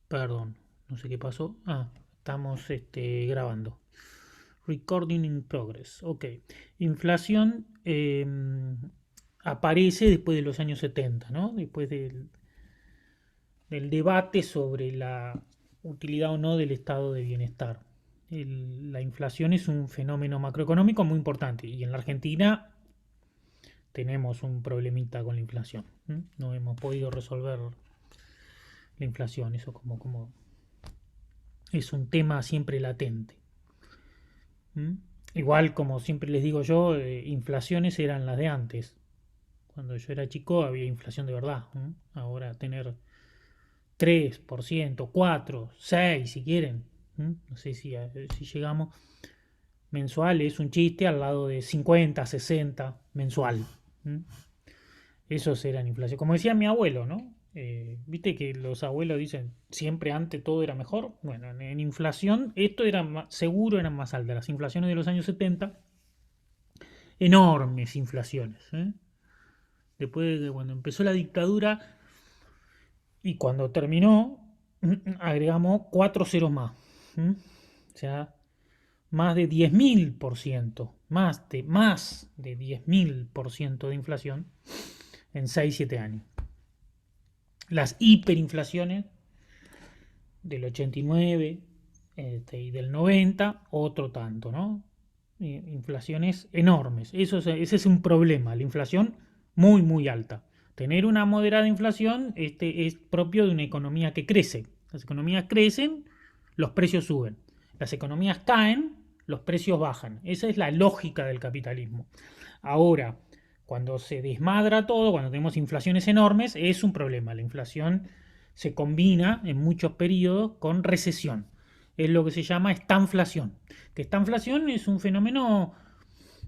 Perdón, no sé qué pasó. Estamos grabando. Recording in progress. Ok. Inflación aparece después de los años 70, ¿no? Después del debate sobre la utilidad o no del estado de bienestar. La inflación es un fenómeno macroeconómico muy importante y en la Argentina tenemos un problemita con la inflación. No hemos podido resolver la inflación, eso como es un tema siempre latente. ¿Mm? Igual, como siempre les digo yo, inflaciones eran las de antes. Cuando yo era chico había inflación de verdad. Ahora tener 3%, 4, 6 si quieren. No sé si llegamos. Mensual es un chiste al lado de 50, 60 mensual. ¿Mm? Esos eran inflación. Como decía mi abuelo, ¿no? Viste que los abuelos dicen siempre antes todo era mejor. Bueno, en inflación esto era seguro eran más altas. Las inflaciones de los años 70 enormes inflaciones. Después de cuando empezó la dictadura y cuando terminó, agregamos 4 ceros más. O sea, más de 10.000%, más de 10.000% de inflación en 6 7 años. Las hiperinflaciones del 89 y del 90, otro tanto, ¿no? Inflaciones enormes. Ese es un problema, la inflación muy, muy alta. Tener una moderada inflación es propio de una economía que crece. Las economías crecen, los precios suben. Las economías caen, los precios bajan. Esa es la lógica del capitalismo. Ahora, cuando se desmadra todo, cuando tenemos inflaciones enormes, es un problema. La inflación se combina en muchos periodos con recesión. Es lo que se llama estanflación. Que estanflación es un fenómeno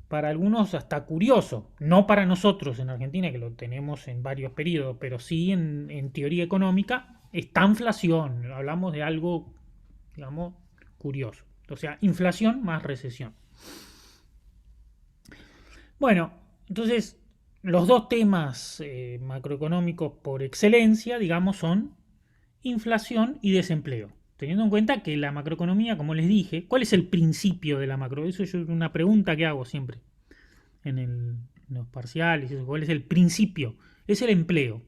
para algunos hasta curioso, no para nosotros en Argentina, que lo tenemos en varios periodos, pero sí en teoría económica, estanflación. Hablamos de algo, digamos, curioso. O sea, inflación más recesión. Bueno, entonces los dos temas macroeconómicos por excelencia, digamos, son inflación y desempleo. Teniendo en cuenta que la macroeconomía, como les dije, ¿cuál es el principio de la macro? Eso es una pregunta que hago siempre en los parciales. ¿Cuál es el principio? Es el empleo,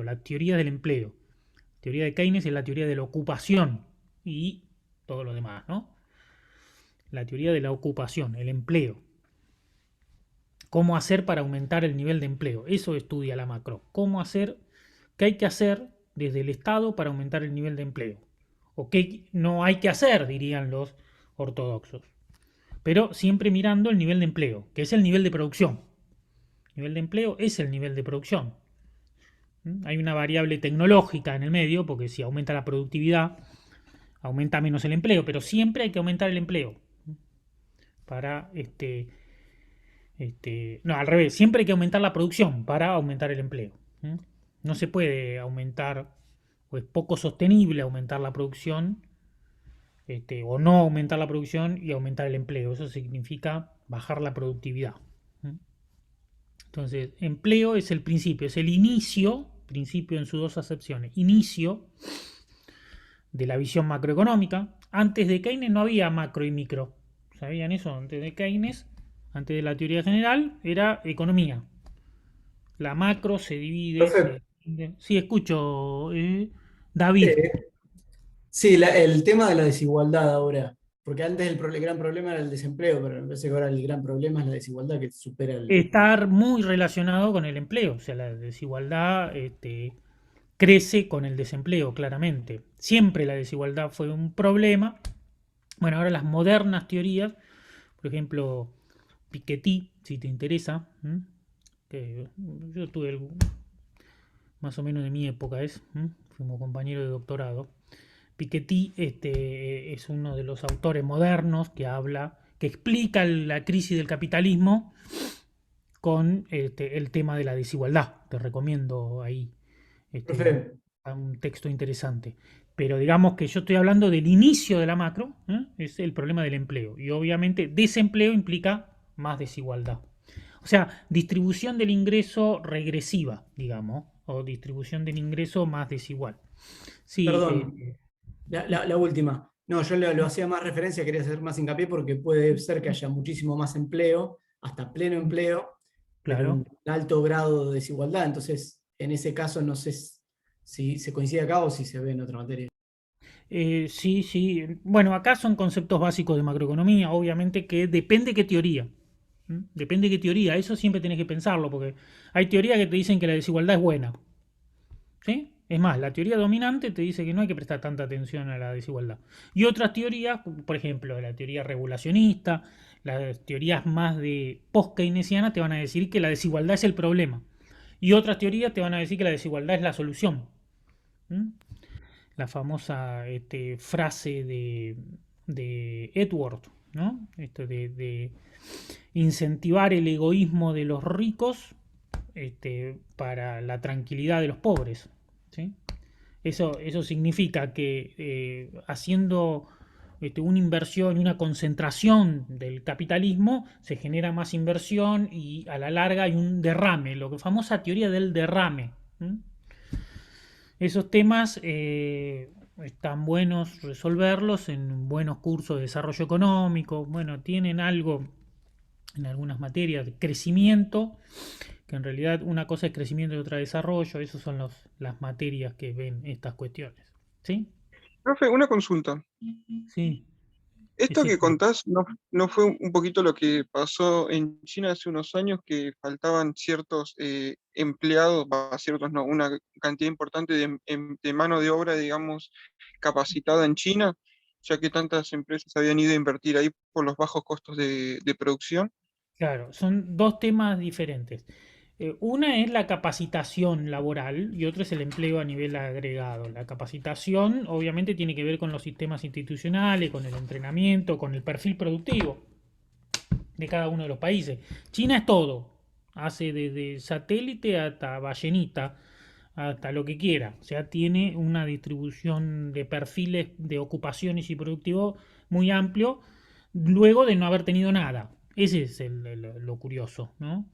la teoría del empleo. La teoría de Keynes es la teoría de la ocupación y todo lo demás, ¿no? La teoría de la ocupación, el empleo. ¿Cómo hacer para aumentar el nivel de empleo? Eso estudia la macro. ¿Cómo hacer? ¿Qué hay que hacer desde el Estado para aumentar el nivel de empleo? ¿O qué no hay que hacer, dirían los ortodoxos? Pero siempre mirando el nivel de empleo, que es el nivel de producción. El nivel de empleo es el nivel de producción. Hay una variable tecnológica en el medio, porque si aumenta la productividad, aumenta menos el empleo, pero siempre hay que aumentar el empleo. Para no, al revés, siempre hay que aumentar la producción para aumentar el empleo. No se puede aumentar, o es poco sostenible aumentar la producción, o no aumentar la producción y aumentar el empleo. Eso significa bajar la productividad. Entonces, empleo es el principio, es el inicio, principio en sus dos acepciones, inicio de la visión macroeconómica. Antes de Keynes no había macro y micro. ¿Sabían eso? Antes de Keynes, antes de la teoría general, era economía. La macro se divide. Profe, Sí, escucho, David. eh, sí, el tema de la desigualdad ahora, porque antes el gran problema era el desempleo, pero me parece que ahora el gran problema es la desigualdad que supera Estar muy relacionado con el empleo. O sea, la desigualdad crece con el desempleo, claramente. Siempre la desigualdad fue un problema. Bueno, ahora las modernas teorías, por ejemplo, Piketty, si te interesa, que yo tuve más o menos de mi época, fuimos compañeros de doctorado. Piketty es uno de los autores modernos que habla, que explica la crisis del capitalismo con el tema de la desigualdad. Te recomiendo ahí un, Profe, un texto interesante. Pero digamos que yo estoy hablando del inicio de la macro, es el problema del empleo. Y obviamente desempleo implica más desigualdad. O sea, distribución del ingreso regresiva, digamos, o distribución del ingreso más desigual. Sí, Perdón, la última. No, yo lo hacía más referencia, quería hacer más hincapié porque puede ser que haya muchísimo más empleo, hasta pleno empleo, pero claro. un alto grado de desigualdad. Entonces, en ese caso, no sé si se coincide acá o si se ve en otra materia. Sí, sí. Bueno, acá son conceptos básicos de macroeconomía, obviamente que depende qué teoría. ¿Mm? Depende qué teoría. Eso siempre tenés que pensarlo, porque hay teorías que te dicen que la desigualdad es buena. ¿Sí? Es más, la teoría dominante te dice que no hay que prestar tanta atención a la desigualdad. Y otras teorías, por ejemplo, la teoría regulacionista, las teorías más de post-keynesiana te van a decir que la desigualdad es el problema. Y otras teorías te van a decir que la desigualdad es la solución. ¿Mm? La famosa frase de Edward, ¿no? Esto de incentivar el egoísmo de los ricos para la tranquilidad de los pobres. ¿Sí? Eso significa que haciendo una inversión y una concentración del capitalismo se genera más inversión y a la larga hay un derrame, lo que famosa teoría del derrame. ¿Mm? Esos temas están buenos resolverlos en buenos cursos de desarrollo económico. Bueno, tienen algo en algunas materias de crecimiento, que en realidad una cosa es crecimiento y otra desarrollo. Esas son las materias que ven estas cuestiones. ¿Sí? Profe, una consulta. Sí, Esto que decime. contás no fue un poquito lo que pasó en China hace unos años, que faltaban ciertos empleados, ciertos no, una cantidad importante de mano de obra, digamos, capacitada en China, ya que tantas empresas habían ido a invertir ahí por los bajos costos de producción? Claro, son dos temas diferentes. Una es la capacitación laboral y otra es el empleo a nivel agregado. La capacitación obviamente tiene que ver con los sistemas institucionales, con el entrenamiento, con el perfil productivo de cada uno de los países. China es todo, hace desde satélite hasta ballenita, hasta lo que quiera. O sea, tiene una distribución de perfiles de ocupaciones y productivo muy amplio, luego de no haber tenido nada. Ese es lo curioso, ¿no?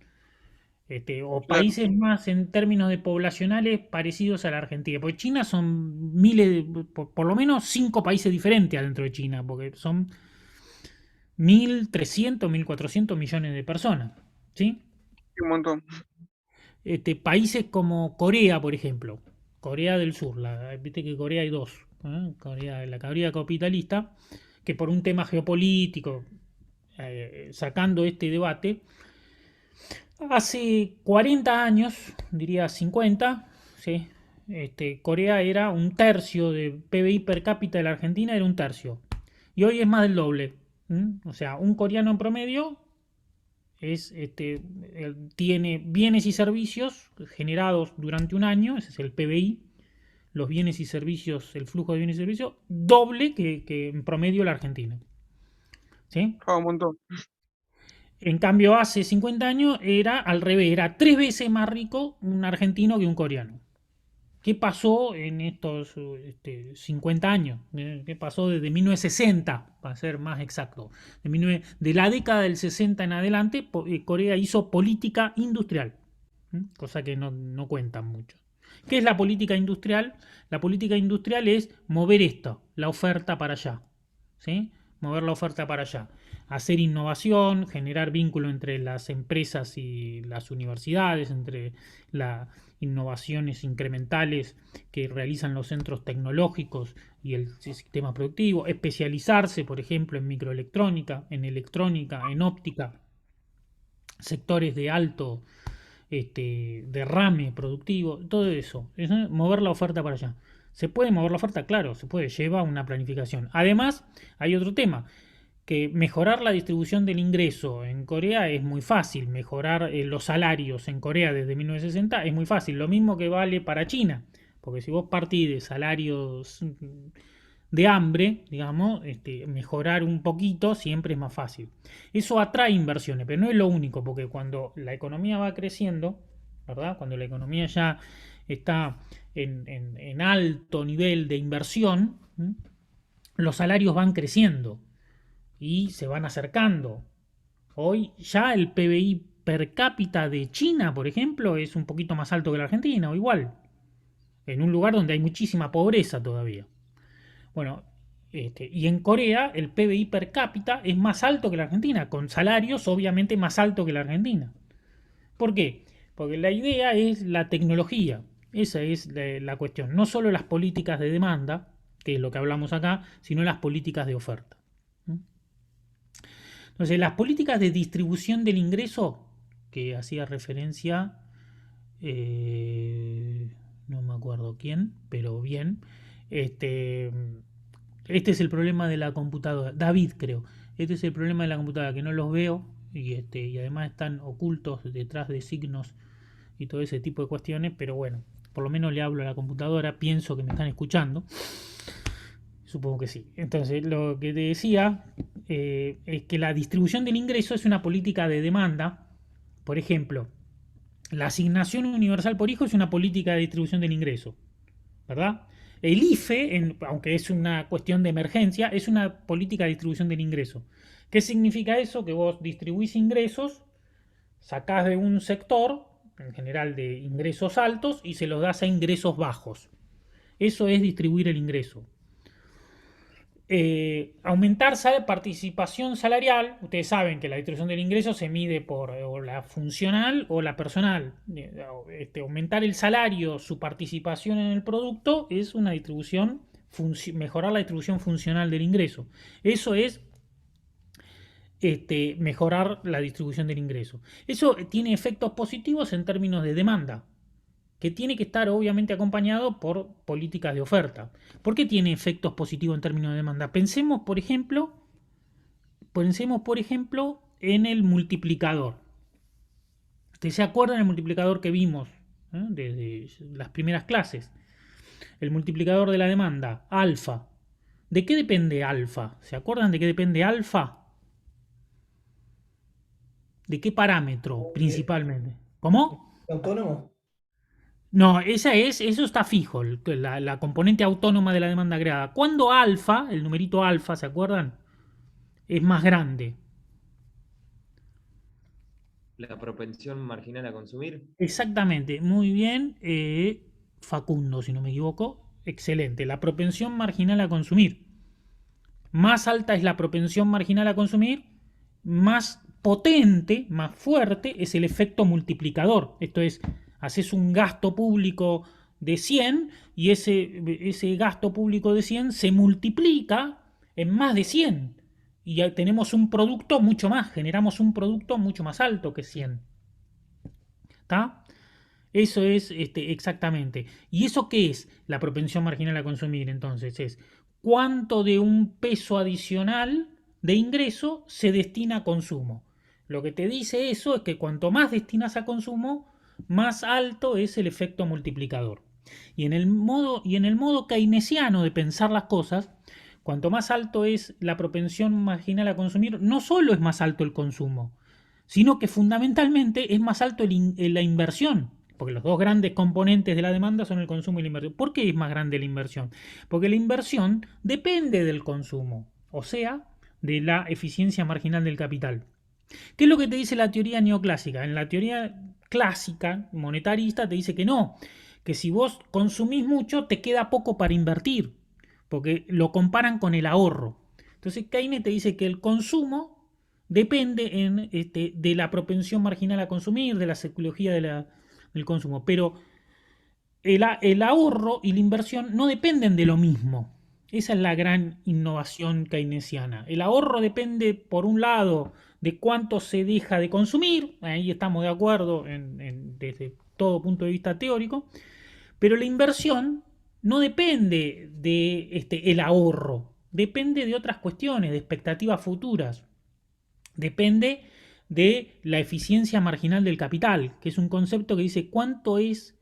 O Claro, países más en términos de poblacionales parecidos a la Argentina. Porque China son miles, por lo menos 5 países diferentes adentro de China, porque son 1.300, 1.400 millones de personas. ¿Sí? un montón. Países como Corea, por ejemplo. Corea del Sur. Viste que Corea hay dos. Corea, la Corea capitalista, que por un tema geopolítico, sacando este debate, hace 40 años, diría 50, ¿sí? Corea era un tercio de PBI per cápita de la Argentina, era un tercio. Y hoy es más del doble. O sea, un coreano en promedio tiene bienes y servicios generados durante un año, ese es el PBI, los bienes y servicios, el flujo de bienes y servicios, doble que en promedio la Argentina. ¿Sí? Un montón. En cambio, hace 50 años era al revés, era 3 veces más rico un argentino que un coreano. ¿Qué pasó en estos 50 años? ¿Qué pasó desde 1960, para ser más exacto? De la década del 60 en adelante, Corea hizo política industrial, cosa que no cuentan mucho. ¿Qué es la política industrial? La política industrial es mover esto, la oferta para allá. ¿Sí? Mover la oferta para allá. Hacer innovación, generar vínculo entre las empresas y las universidades, entre las innovaciones incrementales que realizan los centros tecnológicos y el sistema productivo, especializarse, por ejemplo, en microelectrónica, en óptica, sectores de alto derrame productivo, todo eso es mover la oferta para allá. ¿Se puede mover la oferta? Claro, se puede, lleva una planificación. Además, hay otro tema, que mejorar la distribución del ingreso en Corea es muy fácil, mejorar los salarios en Corea desde 1960 es muy fácil, lo mismo que vale para China, porque si vos partís de salarios de hambre, digamos, mejorar un poquito siempre es más fácil. Eso atrae inversiones, pero no es lo único, porque cuando la economía va creciendo, ¿verdad? Cuando la economía ya está en alto nivel de inversión, los salarios van creciendo y se van acercando. Hoy ya el PBI per cápita de China, por ejemplo, es un poquito más alto que la Argentina, o igual, en un lugar donde hay muchísima pobreza todavía. Bueno, y en Corea el PBI per cápita es más alto que la Argentina, con salarios obviamente más altos que la Argentina. ¿Por qué? Porque la idea es la tecnología, esa es la cuestión. No solo las políticas de demanda, que es lo que hablamos acá, sino las políticas de oferta. Entonces, las políticas de distribución del ingreso, que hacía referencia, no me acuerdo quién, pero bien, este es el problema de la computadora. David, creo. Este es el problema de la computadora, que no los veo y además están ocultos detrás de signos y todo ese tipo de cuestiones, pero bueno, por lo menos le hablo a la computadora, pienso que me están escuchando. Supongo que sí. Entonces, lo que te decía es que la distribución del ingreso es una política de demanda. Por ejemplo, la asignación universal por hijo es una política de distribución del ingreso, ¿verdad? El IFE, aunque es una cuestión de emergencia, es una política de distribución del ingreso. ¿Qué significa eso? Que vos distribuís ingresos, sacás de un sector, en general de ingresos altos, y se los das a ingresos bajos. Eso es distribuir el ingreso. Aumentar participación salarial. Ustedes saben que la distribución del ingreso se mide por o la funcional o la personal. Aumentar el salario, su participación en el producto, es una distribución, mejorar la distribución funcional del ingreso. Eso es mejorar la distribución del ingreso. Eso tiene efectos positivos en términos de demanda, que tiene que estar obviamente acompañado por políticas de oferta. ¿Por qué tiene efectos positivos en términos de demanda? Pensemos, por ejemplo, en el multiplicador. ¿Ustedes se acuerdan del multiplicador que vimos desde las primeras clases? El multiplicador de la demanda, alfa. ¿De qué depende alfa? ¿Se acuerdan de qué depende alfa? ¿De qué parámetro principalmente? ¿Cómo? ¿Autónomo? No, eso está fijo, la componente autónoma de la demanda agregada. Cuando alfa, el numerito alfa, ¿se acuerdan? Es más grande. La propensión marginal a consumir. Exactamente, muy bien, Facundo, si no me equivoco. Excelente, la propensión marginal a consumir. Más alta es la propensión marginal a consumir, más potente, más fuerte es el efecto multiplicador. Esto es, haces un gasto público de 100 y ese gasto público de 100 se multiplica en más de 100 y ya tenemos un producto mucho más, generamos un producto mucho más alto que 100. ¿Está? Eso es exactamente. ¿Y eso qué es la propensión marginal a consumir? Entonces es cuánto de un peso adicional de ingreso se destina a consumo. Lo que te dice eso es que cuanto más destinas a consumo, más alto es el efecto multiplicador. Y en el modo keynesiano de pensar las cosas, cuanto más alto es la propensión marginal a consumir, no solo es más alto el consumo, sino que fundamentalmente es más alto la inversión. Porque los dos grandes componentes de la demanda son el consumo y la inversión. ¿Por qué es más grande la inversión? Porque la inversión depende del consumo, o sea, de la eficiencia marginal del capital. ¿Qué es lo que te dice la teoría neoclásica? En la teoría clásica, monetarista, te dice que no, que si vos consumís mucho te queda poco para invertir, porque lo comparan con el ahorro. Entonces Keynes te dice que el consumo depende de la propensión marginal a consumir, de la psicología del consumo, pero el ahorro y la inversión no dependen de lo mismo. Esa es la gran innovación keynesiana. El ahorro depende, por un lado, de cuánto se deja de consumir, ahí estamos de acuerdo desde todo punto de vista teórico, pero la inversión no depende de el ahorro, depende de otras cuestiones, de expectativas futuras, depende de la eficiencia marginal del capital, que es un concepto que dice cuánto es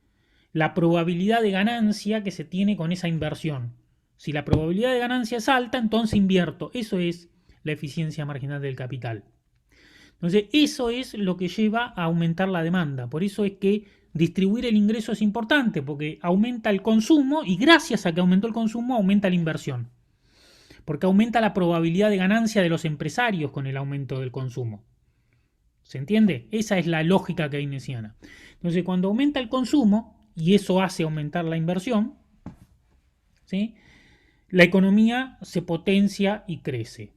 la probabilidad de ganancia que se tiene con esa inversión. Si la probabilidad de ganancia es alta, entonces invierto. Eso es la eficiencia marginal del capital. Entonces, eso es lo que lleva a aumentar la demanda. Por eso es que distribuir el ingreso es importante, porque aumenta el consumo y gracias a que aumentó el consumo, aumenta la inversión. Porque aumenta la probabilidad de ganancia de los empresarios con el aumento del consumo. ¿Se entiende? Esa es la lógica keynesiana. Entonces, cuando aumenta el consumo, y eso hace aumentar la inversión, ¿sí?, la economía se potencia y crece.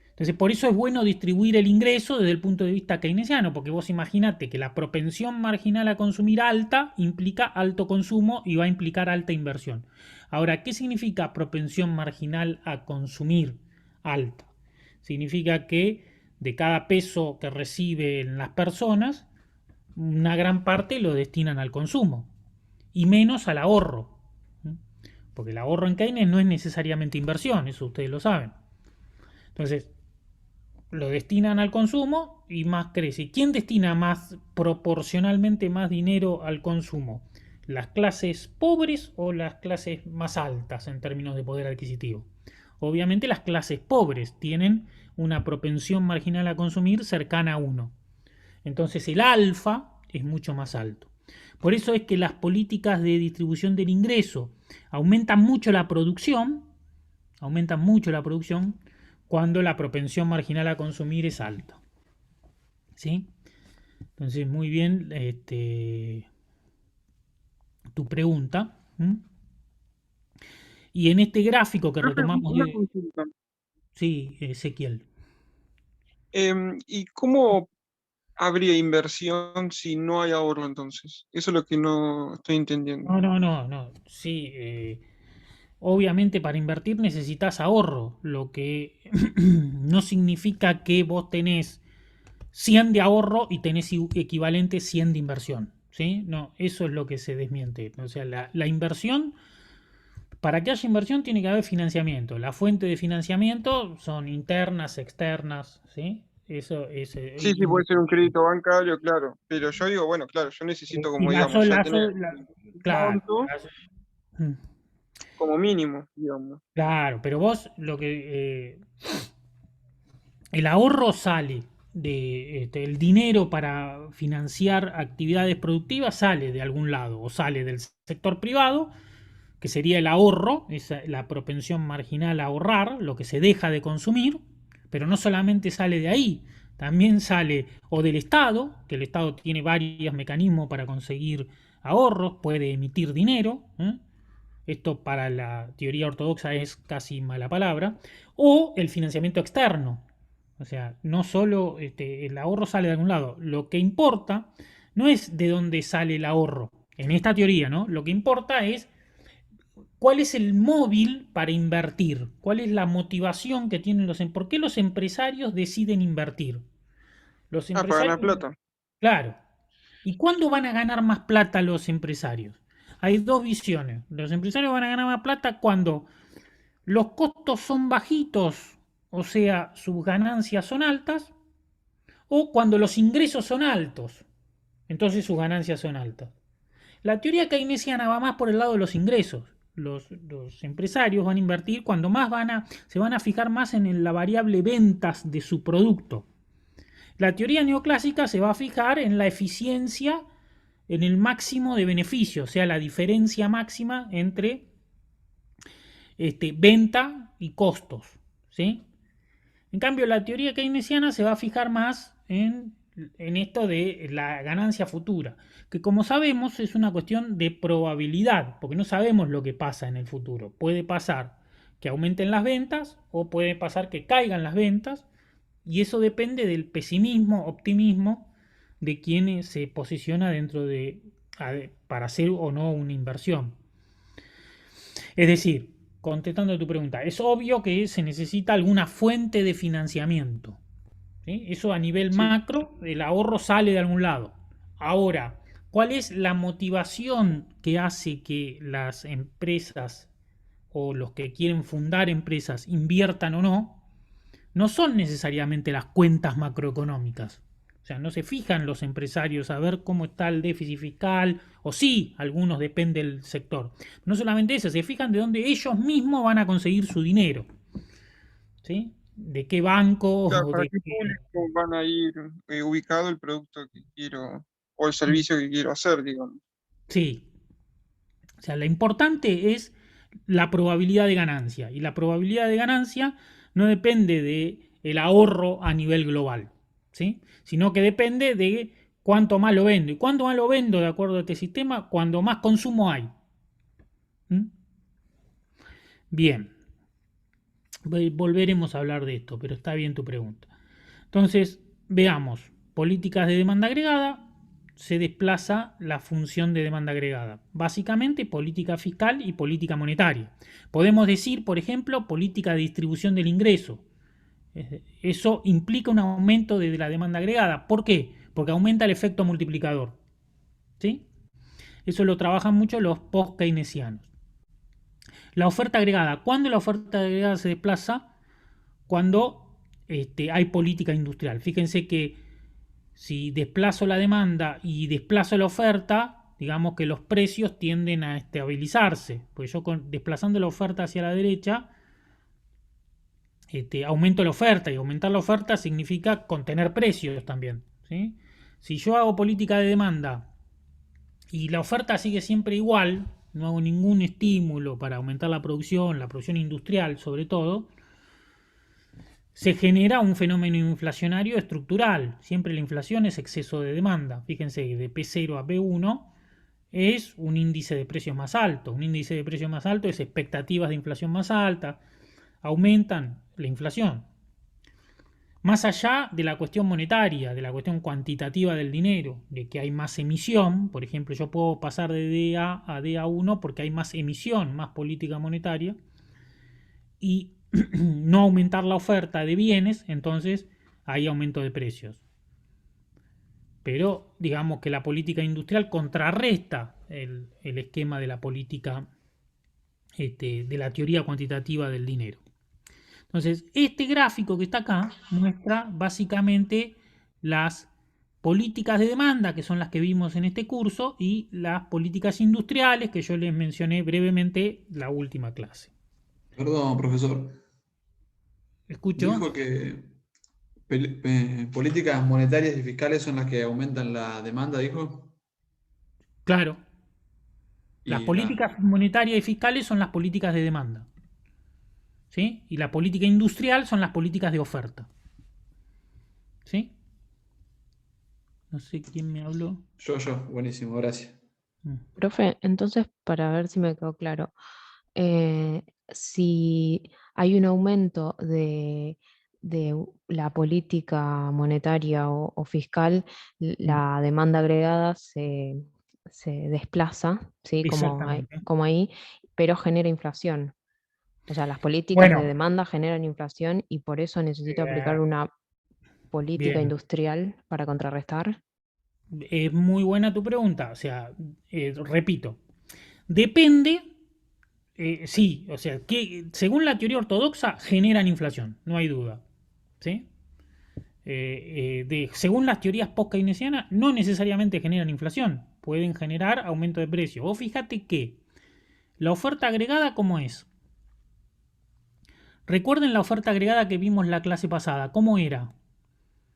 Entonces, por eso es bueno distribuir el ingreso desde el punto de vista keynesiano, porque vos imaginate que la propensión marginal a consumir alta implica alto consumo y va a implicar alta inversión. Ahora, ¿qué significa propensión marginal a consumir alta? Significa que de cada peso que reciben las personas, una gran parte lo destinan al consumo y menos al ahorro. Porque el ahorro en Keynes no es necesariamente inversión, eso ustedes lo saben. Entonces, lo destinan al consumo y más crece. ¿Quién destina más proporcionalmente más dinero al consumo? ¿Las clases pobres o las clases más altas en términos de poder adquisitivo? Obviamente las clases pobres tienen una propensión marginal a consumir cercana a 1. Entonces el alfa es mucho más alto. Por eso es que las políticas de distribución del ingreso aumentan mucho la producción cuando la propensión marginal a consumir es alta. ¿Sí? Entonces, muy bien tu pregunta. Y en este gráfico que retomamos Una de... consulta. Sí, Ezequiel. ¿Y cómo habría inversión si no hay ahorro entonces? Eso es lo que no estoy entendiendo. No. Sí, obviamente para invertir necesitas ahorro, lo que no significa que vos tenés 100 de ahorro y tenés equivalente 100 de inversión. ¿Sí? No, eso es lo que se desmiente. O sea, la inversión, para que haya inversión tiene que haber financiamiento. La fuente de financiamiento son internas, externas, ¿sí? Eso es... Sí, puede ser un crédito bancario, claro. Pero yo digo, bueno, claro, yo necesito, y como digamos, ya tener un claro, monto como mínimo, digamos. claro, pero vos lo que... el ahorro sale de el dinero para financiar actividades productivas sale de algún lado o sale del sector privado, que sería el ahorro, la propensión marginal a ahorrar, lo que se deja de consumir, pero no solamente sale de ahí, también sale o del Estado, que el Estado tiene varios mecanismos para conseguir ahorros, puede emitir dinero, esto para la teoría ortodoxa es casi mala palabra, o el financiamiento externo. O sea, no solo el ahorro sale de algún lado, lo que importa no es de dónde sale el ahorro, en esta teoría, ¿no? Lo que importa es cuál es el móvil para invertir, cuál es la motivación que tienen por qué los empresarios deciden invertir. Los Para ganar empresarios, plata. claro. ¿Y cuándo van a ganar más plata los empresarios? Hay dos visiones. Los empresarios van a ganar más plata cuando los costos son bajitos, o sea, sus ganancias son altas, o cuando los ingresos son altos, entonces sus ganancias son altas. La teoría keynesiana va más por el lado de los ingresos. Los empresarios van a invertir cuando más se van a fijar más en la variable ventas de su producto. La teoría neoclásica se va a fijar en la eficiencia, en el máximo de beneficio, o sea, la diferencia máxima entre venta y costos. ¿Sí? En cambio, la teoría keynesiana se va a fijar más en esto de la ganancia futura, que como sabemos es una cuestión de probabilidad, porque no sabemos lo que pasa en el futuro. Puede pasar que aumenten las ventas o puede pasar que caigan las ventas, y eso depende del pesimismo, optimismo de quien se posiciona dentro para hacer o no una inversión. Es decir, contestando a tu pregunta, es obvio que se necesita alguna fuente de financiamiento. ¿Sí? Eso a nivel macro, el ahorro sale de algún lado. Ahora, ¿cuál es la motivación que hace que las empresas o los que quieren fundar empresas inviertan o no? No son necesariamente las cuentas macroeconómicas. O sea, no se fijan los empresarios a ver cómo está el déficit fiscal, o sí, algunos depende del sector. No solamente eso, se fijan de dónde ellos mismos van a conseguir su dinero. ¿Sí? ¿De qué banco? Claro, O ¿para de qué qué... público van a ir ubicado el producto que quiero o el servicio que quiero hacer, digamos? Sí. O sea, lo importante es la probabilidad de ganancia. Y la probabilidad de ganancia no depende del ahorro a nivel global. ¿sí? Sino que depende de cuánto más lo vendo. ¿Y cuánto más lo vendo de acuerdo a este sistema? Cuando más consumo hay. ¿Mm? Bien, volveremos a hablar de esto, pero está bien tu pregunta. Entonces, veamos, políticas de demanda agregada, se desplaza la función de demanda agregada. Básicamente, política fiscal y política monetaria. Podemos decir, por ejemplo, política de distribución del ingreso. Eso implica un aumento de la demanda agregada. ¿Por qué? Porque aumenta el efecto multiplicador. ¿Sí? Eso lo trabajan mucho los post-keynesianos. La oferta agregada. ¿Cuándo la oferta agregada se desplaza? Cuando hay política industrial. Fíjense que si desplazo la demanda y desplazo la oferta, digamos que los precios tienden a estabilizarse. Pues yo desplazando la oferta hacia la derecha, aumento la oferta, y aumentar la oferta significa contener precios también, ¿sí? Si yo hago política de demanda y la oferta sigue siempre igual, no hago ningún estímulo para aumentar la producción industrial sobre todo, se genera un fenómeno inflacionario estructural. Siempre la inflación es exceso de demanda. Fíjense que de P0 a P1 es un índice de precios más alto. Un índice de precios más alto es expectativas de inflación más alta. Aumentan la inflación. Más allá de la cuestión monetaria, de la cuestión cuantitativa del dinero, de que hay más emisión, por ejemplo, yo puedo pasar de DA a DA1 porque hay más emisión, más política monetaria, y no aumentar la oferta de bienes, entonces hay aumento de precios. Pero digamos que la política industrial contrarresta el esquema de la política, de la teoría cuantitativa del dinero. Entonces, este gráfico que está acá muestra básicamente las políticas de demanda, que son las que vimos en este curso, y las políticas industriales, que yo les mencioné brevemente la última clase. Perdón, profesor. ¿Escucho? Dijo que políticas monetarias y fiscales son las que aumentan la demanda, dijo. Claro. Las Y políticas monetarias y fiscales son las políticas de demanda. ¿Sí? Y la política industrial son las políticas de oferta. ¿Sí? No sé quién me habló. Yo, buenísimo, gracias. Profe, entonces, para ver si me quedó claro, si hay un aumento de la política monetaria o fiscal, la demanda agregada se desplaza, ¿sí? Exactamente. Como ahí, pero genera inflación. O sea, las políticas Bueno. de demanda generan inflación y por eso necesito aplicar una política Bien. industrial para contrarrestar. Es muy buena tu pregunta. O sea, repito, depende, sí, o sea, que según la teoría ortodoxa generan inflación, no hay duda. ¿Sí? Según las teorías post-keynesianas, no necesariamente generan inflación, pueden generar aumento de precio. Vos fíjate que la oferta agregada, ¿cómo es? Recuerden la oferta agregada que vimos la clase pasada, ¿cómo era?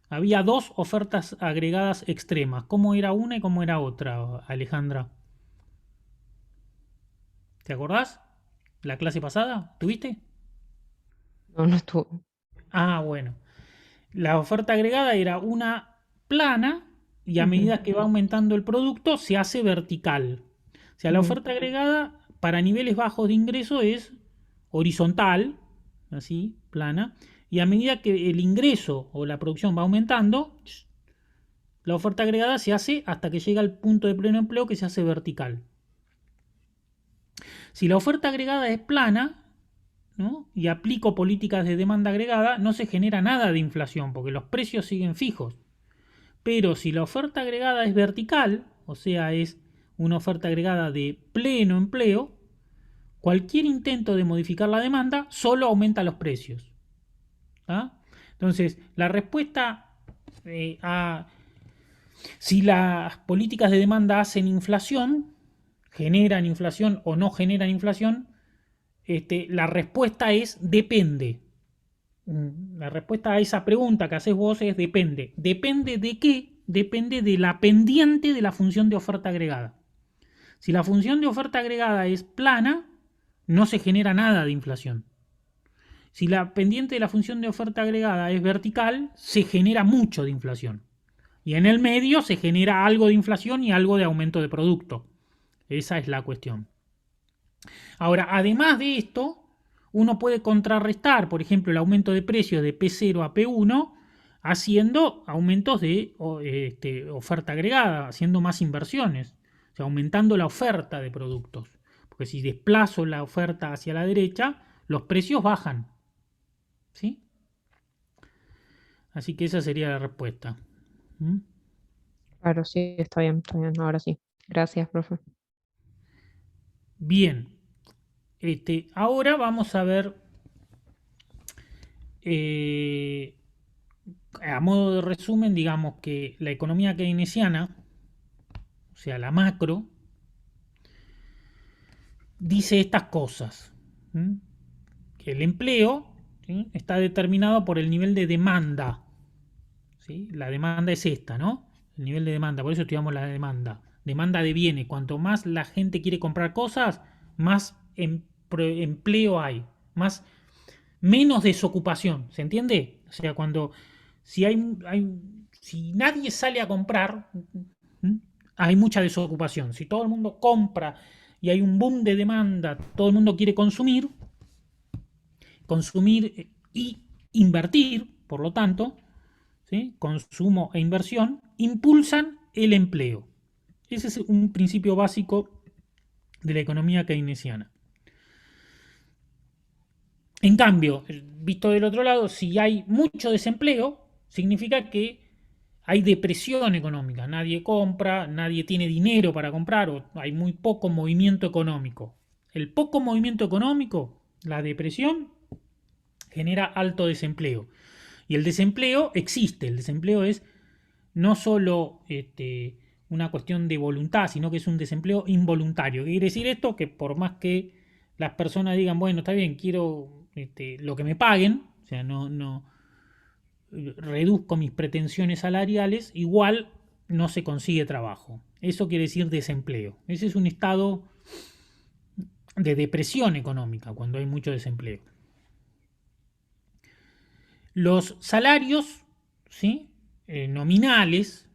Había dos ofertas agregadas extremas. ¿Cómo era una y cómo era otra, Alejandra? ¿Te acordás? ¿La clase pasada? ¿Tuviste? No estuvo. Ah, bueno. La oferta agregada era una plana y a medida que va aumentando el producto se hace vertical. O sea, la oferta agregada para niveles bajos de ingreso es horizontal, así, plana, y a medida que el ingreso o la producción va aumentando, la oferta agregada se hace hasta que llega al punto de pleno empleo, que se hace vertical. Si la oferta agregada es plana, ¿no? Y aplico políticas de demanda agregada, no se genera nada de inflación porque los precios siguen fijos. Pero si la oferta agregada es vertical, o sea, es una oferta agregada de pleno empleo, cualquier intento de modificar la demanda solo aumenta los precios. ¿Ah? Entonces, la respuesta a si las políticas de demanda hacen inflación, generan inflación o no generan inflación, la respuesta es depende. La respuesta a esa pregunta que haces vos es depende. ¿Depende de qué? Depende de la pendiente de la función de oferta agregada. Si la función de oferta agregada es plana, no se genera nada de inflación. Si la pendiente de la función de oferta agregada es vertical, se genera mucho de inflación. Y en el medio se genera algo de inflación y algo de aumento de producto. Esa es la cuestión. Ahora, además de esto, uno puede contrarrestar, por ejemplo, el aumento de precios de P0 a P1 haciendo aumentos de oferta agregada, haciendo más inversiones, o sea, aumentando la oferta de productos. Porque si desplazo la oferta hacia la derecha, los precios bajan. ¿Sí? Así que esa sería la respuesta. ¿Mm? Claro, sí, está bien, ahora sí. Gracias, profe. Bien. Ahora vamos a ver, a modo de resumen, digamos que la economía keynesiana, o sea, la macro, dice estas cosas. ¿Mm? Que el empleo, ¿sí?, está determinado por el nivel de demanda. ¿Sí? La demanda es esta, ¿no? El nivel de demanda, por eso estudiamos la demanda. Demanda de bienes. Cuanto más la gente quiere comprar cosas, más empleo hay, menos desocupación. ¿Se entiende? O sea, si nadie sale a comprar, hay mucha desocupación. Si todo el mundo compra y hay un boom de demanda, todo el mundo quiere consumir y invertir, por lo tanto, ¿sí?, consumo e inversión, impulsan el empleo. Ese es un principio básico de la economía keynesiana. En cambio, visto del otro lado, si hay mucho desempleo, significa que hay depresión económica. Nadie compra, nadie tiene dinero para comprar, o hay muy poco movimiento económico. El poco movimiento económico, la depresión, genera alto desempleo. Y el desempleo existe. El desempleo es no solo una cuestión de voluntad, sino que es un desempleo involuntario. ¿Qué quiere decir esto? Que por más que las personas digan, bueno, está bien, quiero lo que me paguen, o sea, no reduzco mis pretensiones salariales, igual no se consigue trabajo. Eso quiere decir desempleo. Ese es un estado de depresión económica cuando hay mucho desempleo. Los salarios, ¿sí?, nominales,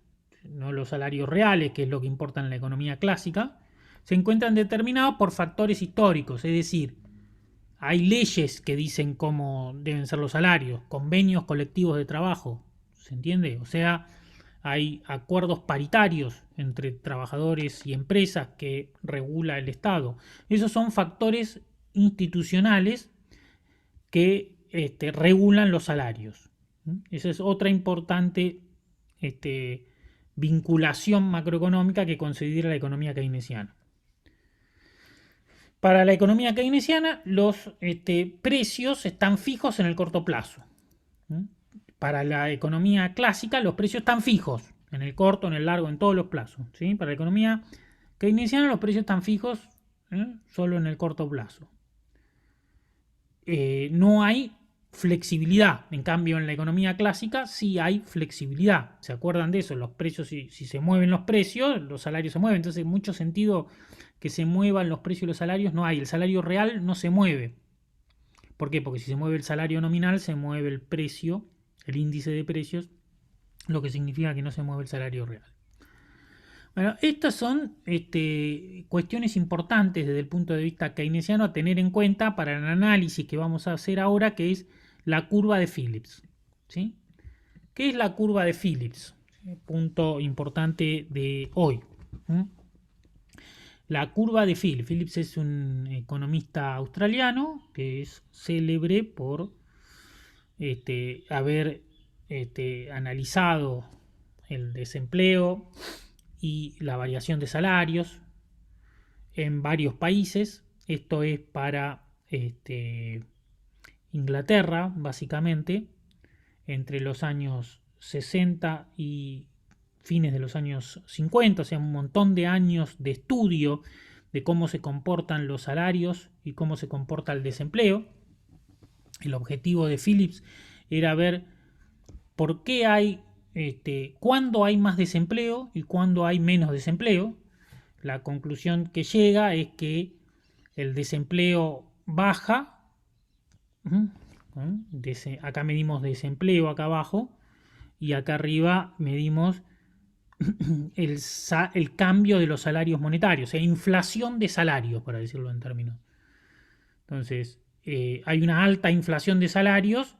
no los salarios reales, que es lo que importa en la economía clásica, se encuentran determinados por factores históricos, es decir, hay leyes que dicen cómo deben ser los salarios, convenios colectivos de trabajo, ¿se entiende? O sea, hay acuerdos paritarios entre trabajadores y empresas que regula el Estado. Esos son factores institucionales que regulan los salarios. Esa es otra importante vinculación macroeconómica que considera la economía keynesiana. Para la economía keynesiana, los precios están fijos en el corto plazo. Para la economía clásica, los precios están fijos en el corto, en el largo, en todos los plazos. ¿Sí? Para la economía keynesiana, los precios están fijos solo en el corto plazo. No hay flexibilidad. En cambio, en la economía clásica sí hay flexibilidad. ¿Se acuerdan de eso? Los precios, si se mueven los precios, los salarios se mueven. Entonces, en mucho sentido que se muevan los precios y los salarios no hay. El salario real no se mueve. ¿Por qué? Porque si se mueve el salario nominal, se mueve el precio, el índice de precios, lo que significa que no se mueve el salario real. Bueno, estas son cuestiones importantes desde el punto de vista keynesiano a tener en cuenta para el análisis que vamos a hacer ahora, que es la curva de Phillips. ¿Sí? ¿Qué es la curva de Phillips? Punto importante de hoy. La curva de Phillips. Phillips es un economista australiano que es célebre por haber analizado el desempleo y la variación de salarios en varios países. Esto es para Inglaterra, básicamente, entre los años 60 y fines de los años 50, o sea, un montón de años de estudio de cómo se comportan los salarios y cómo se comporta el desempleo. El objetivo de Phillips era ver por qué hay cuándo hay más desempleo y cuándo hay menos desempleo. La conclusión que llega es que el desempleo baja Acá medimos desempleo acá abajo y acá arriba medimos el cambio de los salarios monetarios, inflación de salarios, para decirlo en términos. Entonces, hay una alta inflación de salarios,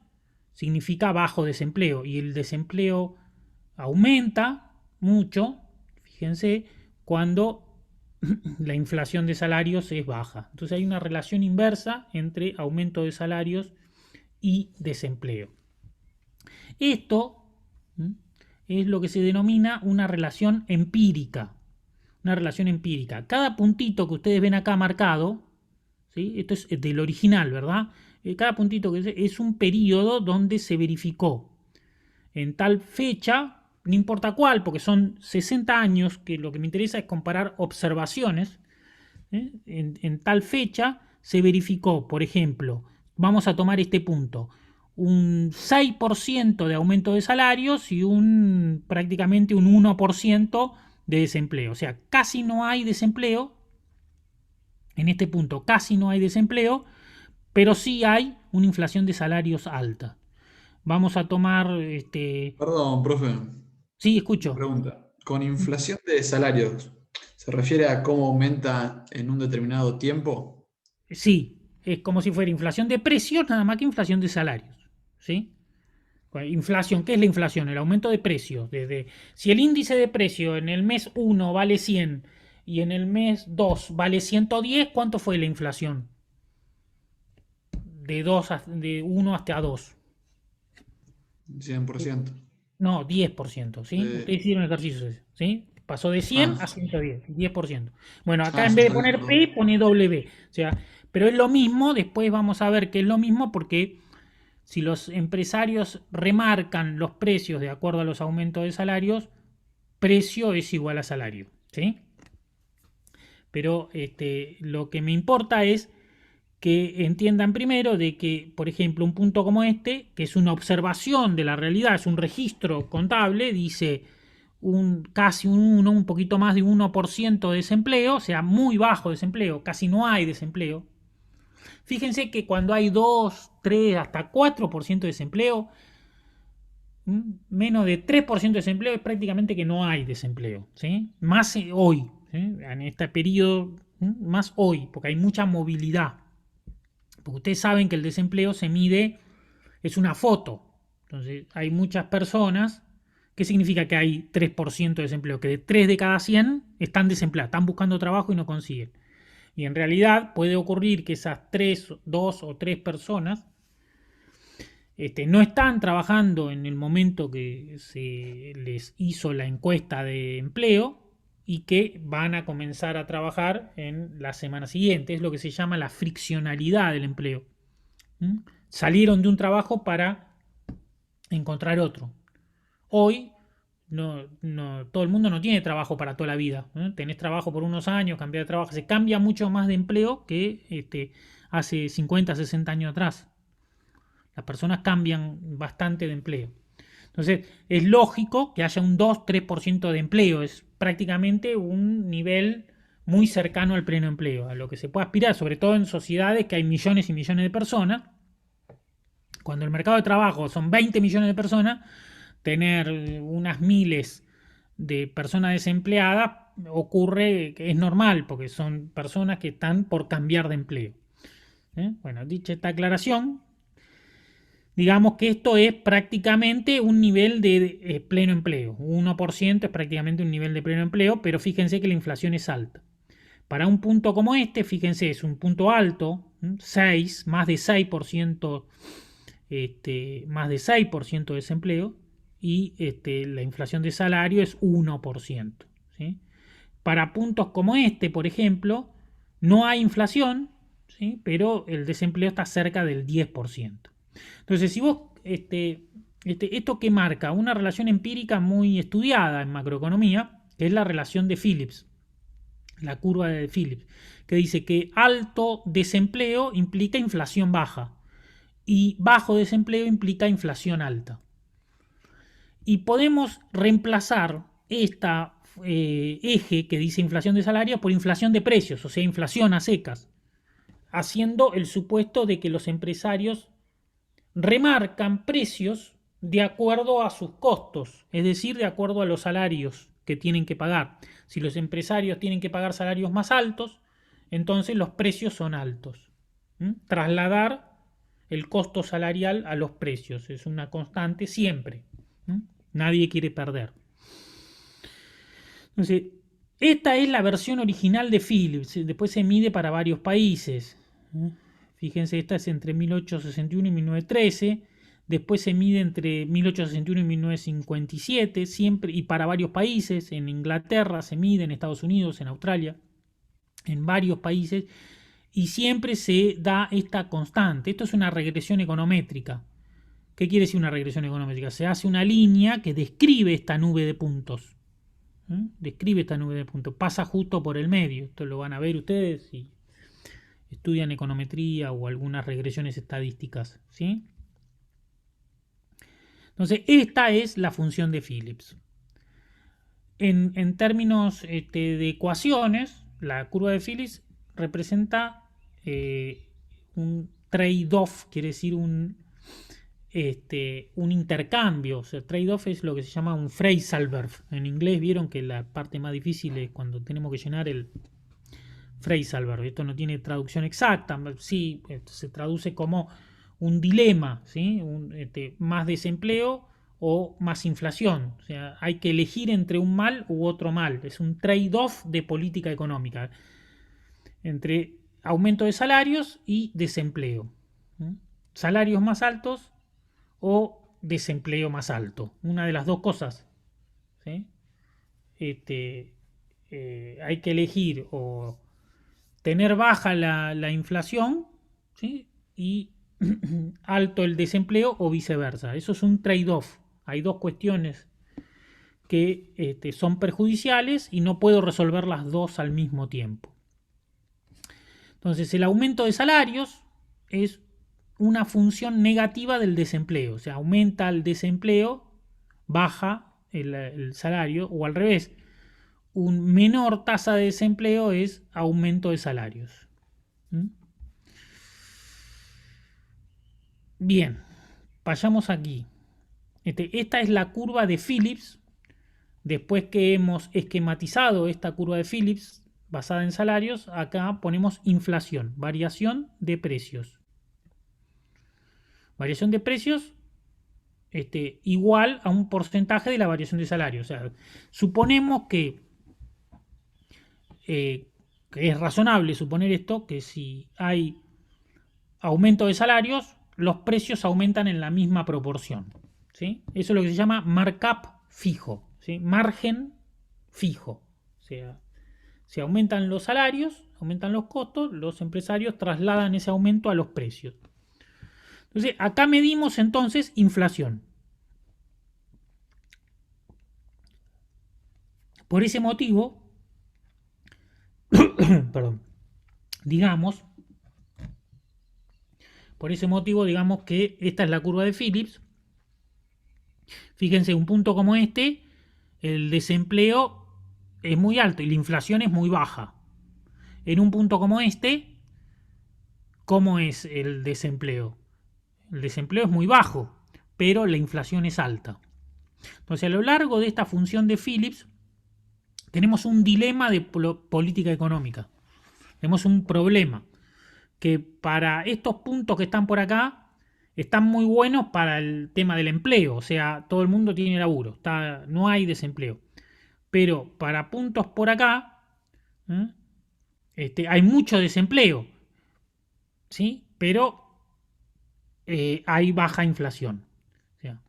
significa bajo desempleo, y el desempleo aumenta mucho, fíjense, cuando la inflación de salarios es baja. Entonces hay una relación inversa entre aumento de salarios y desempleo. Esto es lo que se denomina una relación empírica. Una relación empírica. Cada puntito que ustedes ven acá marcado, ¿sí? Esto es del original, ¿verdad? Cada puntito que es un periodo donde se verificó en tal fecha, no importa cuál, porque son 60 años, que lo que me interesa es comparar observaciones. En tal fecha se verificó, por ejemplo, vamos a tomar este punto, un 6% de aumento de salarios y prácticamente un 1% de desempleo. O sea, casi no hay desempleo. En este punto casi no hay desempleo, pero sí hay una inflación de salarios alta. Vamos a tomar... Perdón, profe. Sí, escucho. Pregunta. Con inflación de salarios, ¿se refiere a cómo aumenta en un determinado tiempo? Sí, es como si fuera inflación de precios, nada más que inflación de salarios. ¿Sí? Inflación, ¿qué es la inflación? El aumento de precios. Si el índice de precio en el mes 1 vale 100 y en el mes 2 vale 110, ¿cuánto fue la inflación? De 1 hasta 2. 100%. No, 10%, ¿sí? Ustedes hicieron el ejercicio ese, ¿sí? Pasó de 100 a 110, 10%. Bueno, acá en vez de poner P, pone W. O sea, pero es lo mismo, después vamos a ver que es lo mismo porque si los empresarios remarcan los precios de acuerdo a los aumentos de salarios, precio es igual a salario, ¿sí? Pero lo que me importa es que entiendan primero de que, por ejemplo, un punto como este, que es una observación de la realidad, es un registro contable, dice casi un poquito más de 1% de desempleo, o sea, muy bajo desempleo, casi no hay desempleo. Fíjense que cuando hay 2, 3, hasta 4% de desempleo, menos de 3% de desempleo es prácticamente que no hay desempleo, ¿sí? Más hoy, ¿sí? En este periodo, más hoy, porque hay mucha movilidad. Porque ustedes saben que el desempleo se mide, es una foto. Entonces hay muchas personas. ¿Qué significa que hay 3% de desempleo? Que de 3 de cada 100 están desempleados, están buscando trabajo y no consiguen. Y en realidad puede ocurrir que esas 2 o 3 personas no están trabajando en el momento que se les hizo la encuesta de empleo y que van a comenzar a trabajar en la semana siguiente. Es lo que se llama la friccionalidad del empleo. Salieron de un trabajo para encontrar otro. Hoy todo el mundo no tiene trabajo para toda la vida. Tenés trabajo por unos años, cambiar de trabajo. Se cambia mucho más de empleo que hace 50, 60 años atrás. Las personas cambian bastante de empleo. Entonces, es lógico que haya un 2-3% de empleo. Es prácticamente un nivel muy cercano al pleno empleo, a lo que se puede aspirar, sobre todo en sociedades que hay millones y millones de personas. Cuando el mercado de trabajo son 20 millones de personas, tener unas miles de personas desempleadas ocurre que es normal, porque son personas que están por cambiar de empleo. Bueno, dicha esta aclaración, digamos que esto es prácticamente un nivel de pleno empleo. 1% es prácticamente un nivel de pleno empleo, pero fíjense que la inflación es alta. Para un punto como este, fíjense, es un punto alto, 6, más de 6%, más de 6% de desempleo, y la inflación de salario es 1%. ¿Sí? Para puntos como este, por ejemplo, no hay inflación, ¿sí? Pero el desempleo está cerca del 10%. Entonces, si vos, esto que marca una relación empírica muy estudiada en macroeconomía, que es la relación de Phillips, la curva de Phillips, que dice que alto desempleo implica inflación baja y bajo desempleo implica inflación alta. Y podemos reemplazar esta eje que dice inflación de salarios por inflación de precios, o sea, inflación a secas, haciendo el supuesto de que los empresarios remarcan precios de acuerdo a sus costos, es decir, de acuerdo a los salarios que tienen que pagar. Si los empresarios tienen que pagar salarios más altos, entonces los precios son altos. Trasladar el costo salarial a los precios es una constante siempre. Nadie quiere perder. Entonces, esta es la versión original de Philips. Después se mide para varios países. Fíjense, esta es entre 1861 y 1913. Después se mide entre 1861 y 1957, siempre, y para varios países. En Inglaterra se mide, en Estados Unidos, en Australia, en varios países. Y siempre se da esta constante. Esto es una regresión econométrica. ¿Qué quiere decir una regresión econométrica? Se hace una línea que describe esta nube de puntos. Describe esta nube de puntos. Pasa justo por el medio. Esto lo van a ver ustedes si estudian econometría o algunas regresiones estadísticas, ¿sí? Entonces, esta es la función de Philips. En términos de ecuaciones, la curva de Philips representa un trade-off, quiere decir un intercambio. O sea, trade-off es lo que se llama un Phrase-Salverb. En inglés vieron que la parte más difícil es cuando tenemos que llenar el Phrase-Salverb. Esto no tiene traducción exacta, sí, se traduce como un dilema, ¿sí? Más desempleo o más inflación. O sea, hay que elegir entre un mal u otro mal. Es un trade-off de política económica entre aumento de salarios y desempleo. Salarios más altos o desempleo más alto. Una de las dos cosas. ¿Sí? Hay que elegir o tener baja la inflación, ¿sí? Y alto el desempleo o viceversa. Eso es un trade-off. Hay dos cuestiones que son perjudiciales y no puedo resolver las dos al mismo tiempo. Entonces, el aumento de salarios es una función negativa del desempleo. O sea, aumenta el desempleo, baja el salario, o al revés. Un menor tasa de desempleo es aumento de salarios. Bien, vayamos aquí. Esta es la curva de Philips. Después que hemos esquematizado esta curva de Philips basada en salarios, acá ponemos inflación, variación de precios. Variación de precios igual a un porcentaje de la variación de salario. O sea, suponemos que es razonable suponer esto, que si hay aumento de salarios, los precios aumentan en la misma proporción. ¿Sí? Eso es lo que se llama markup fijo, ¿sí? Margen fijo. O sea, si aumentan los salarios, aumentan los costos, los empresarios trasladan ese aumento a los precios. Entonces, acá medimos entonces inflación. Por ese motivo, perdón, digamos que esta es la curva de Philips. Fíjense, un punto como este, el desempleo es muy alto y la inflación es muy baja. En un punto como este, ¿cómo es el desempleo? El desempleo es muy bajo, pero la inflación es alta. Entonces, a lo largo de esta función de Philips, tenemos un dilema de política económica. Tenemos un problema que para estos puntos que están por acá están muy buenos para el tema del empleo. O sea, todo el mundo tiene laburo, no hay desempleo. Pero para puntos por acá hay mucho desempleo, ¿sí? Pero hay baja inflación. O sea,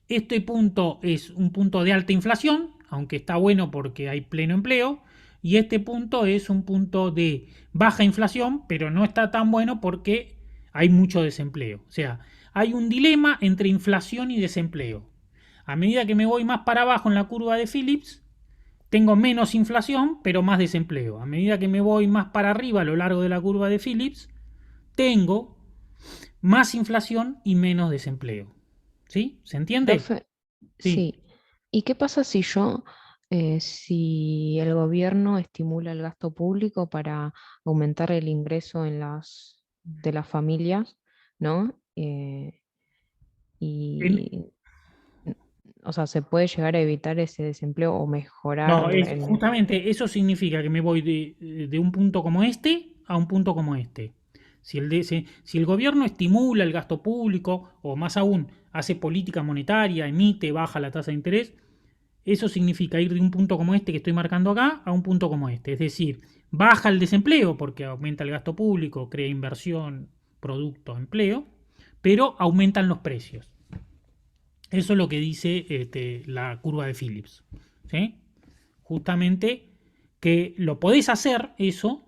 este punto es un punto de alta inflación, aunque está bueno porque hay pleno empleo, y este punto es un punto de baja inflación, pero no está tan bueno porque hay mucho desempleo. O sea, hay un dilema entre inflación y desempleo. A medida que me voy más para abajo en la curva de Philips, tengo menos inflación, pero más desempleo. A medida que me voy más para arriba a lo largo de la curva de Philips, tengo más inflación y menos desempleo. ¿Sí? ¿Se entiende? Profe, Sí. sí. ¿Y qué pasa si si el gobierno estimula el gasto público para aumentar el ingreso de las familias? ¿no? Y, o sea, se puede llegar a evitar ese desempleo o mejorar No, justamente eso significa que me voy de un punto como este a un punto como este. Si el gobierno estimula el gasto público, o más aún, hace política monetaria, emite, baja la tasa de interés, eso significa ir de un punto como este que estoy marcando acá a un punto como este. Es decir, baja el desempleo porque aumenta el gasto público, crea inversión, producto, empleo, pero aumentan los precios. Eso es lo que dice la curva de Phillips. ¿Sí? Justamente que lo podés hacer eso,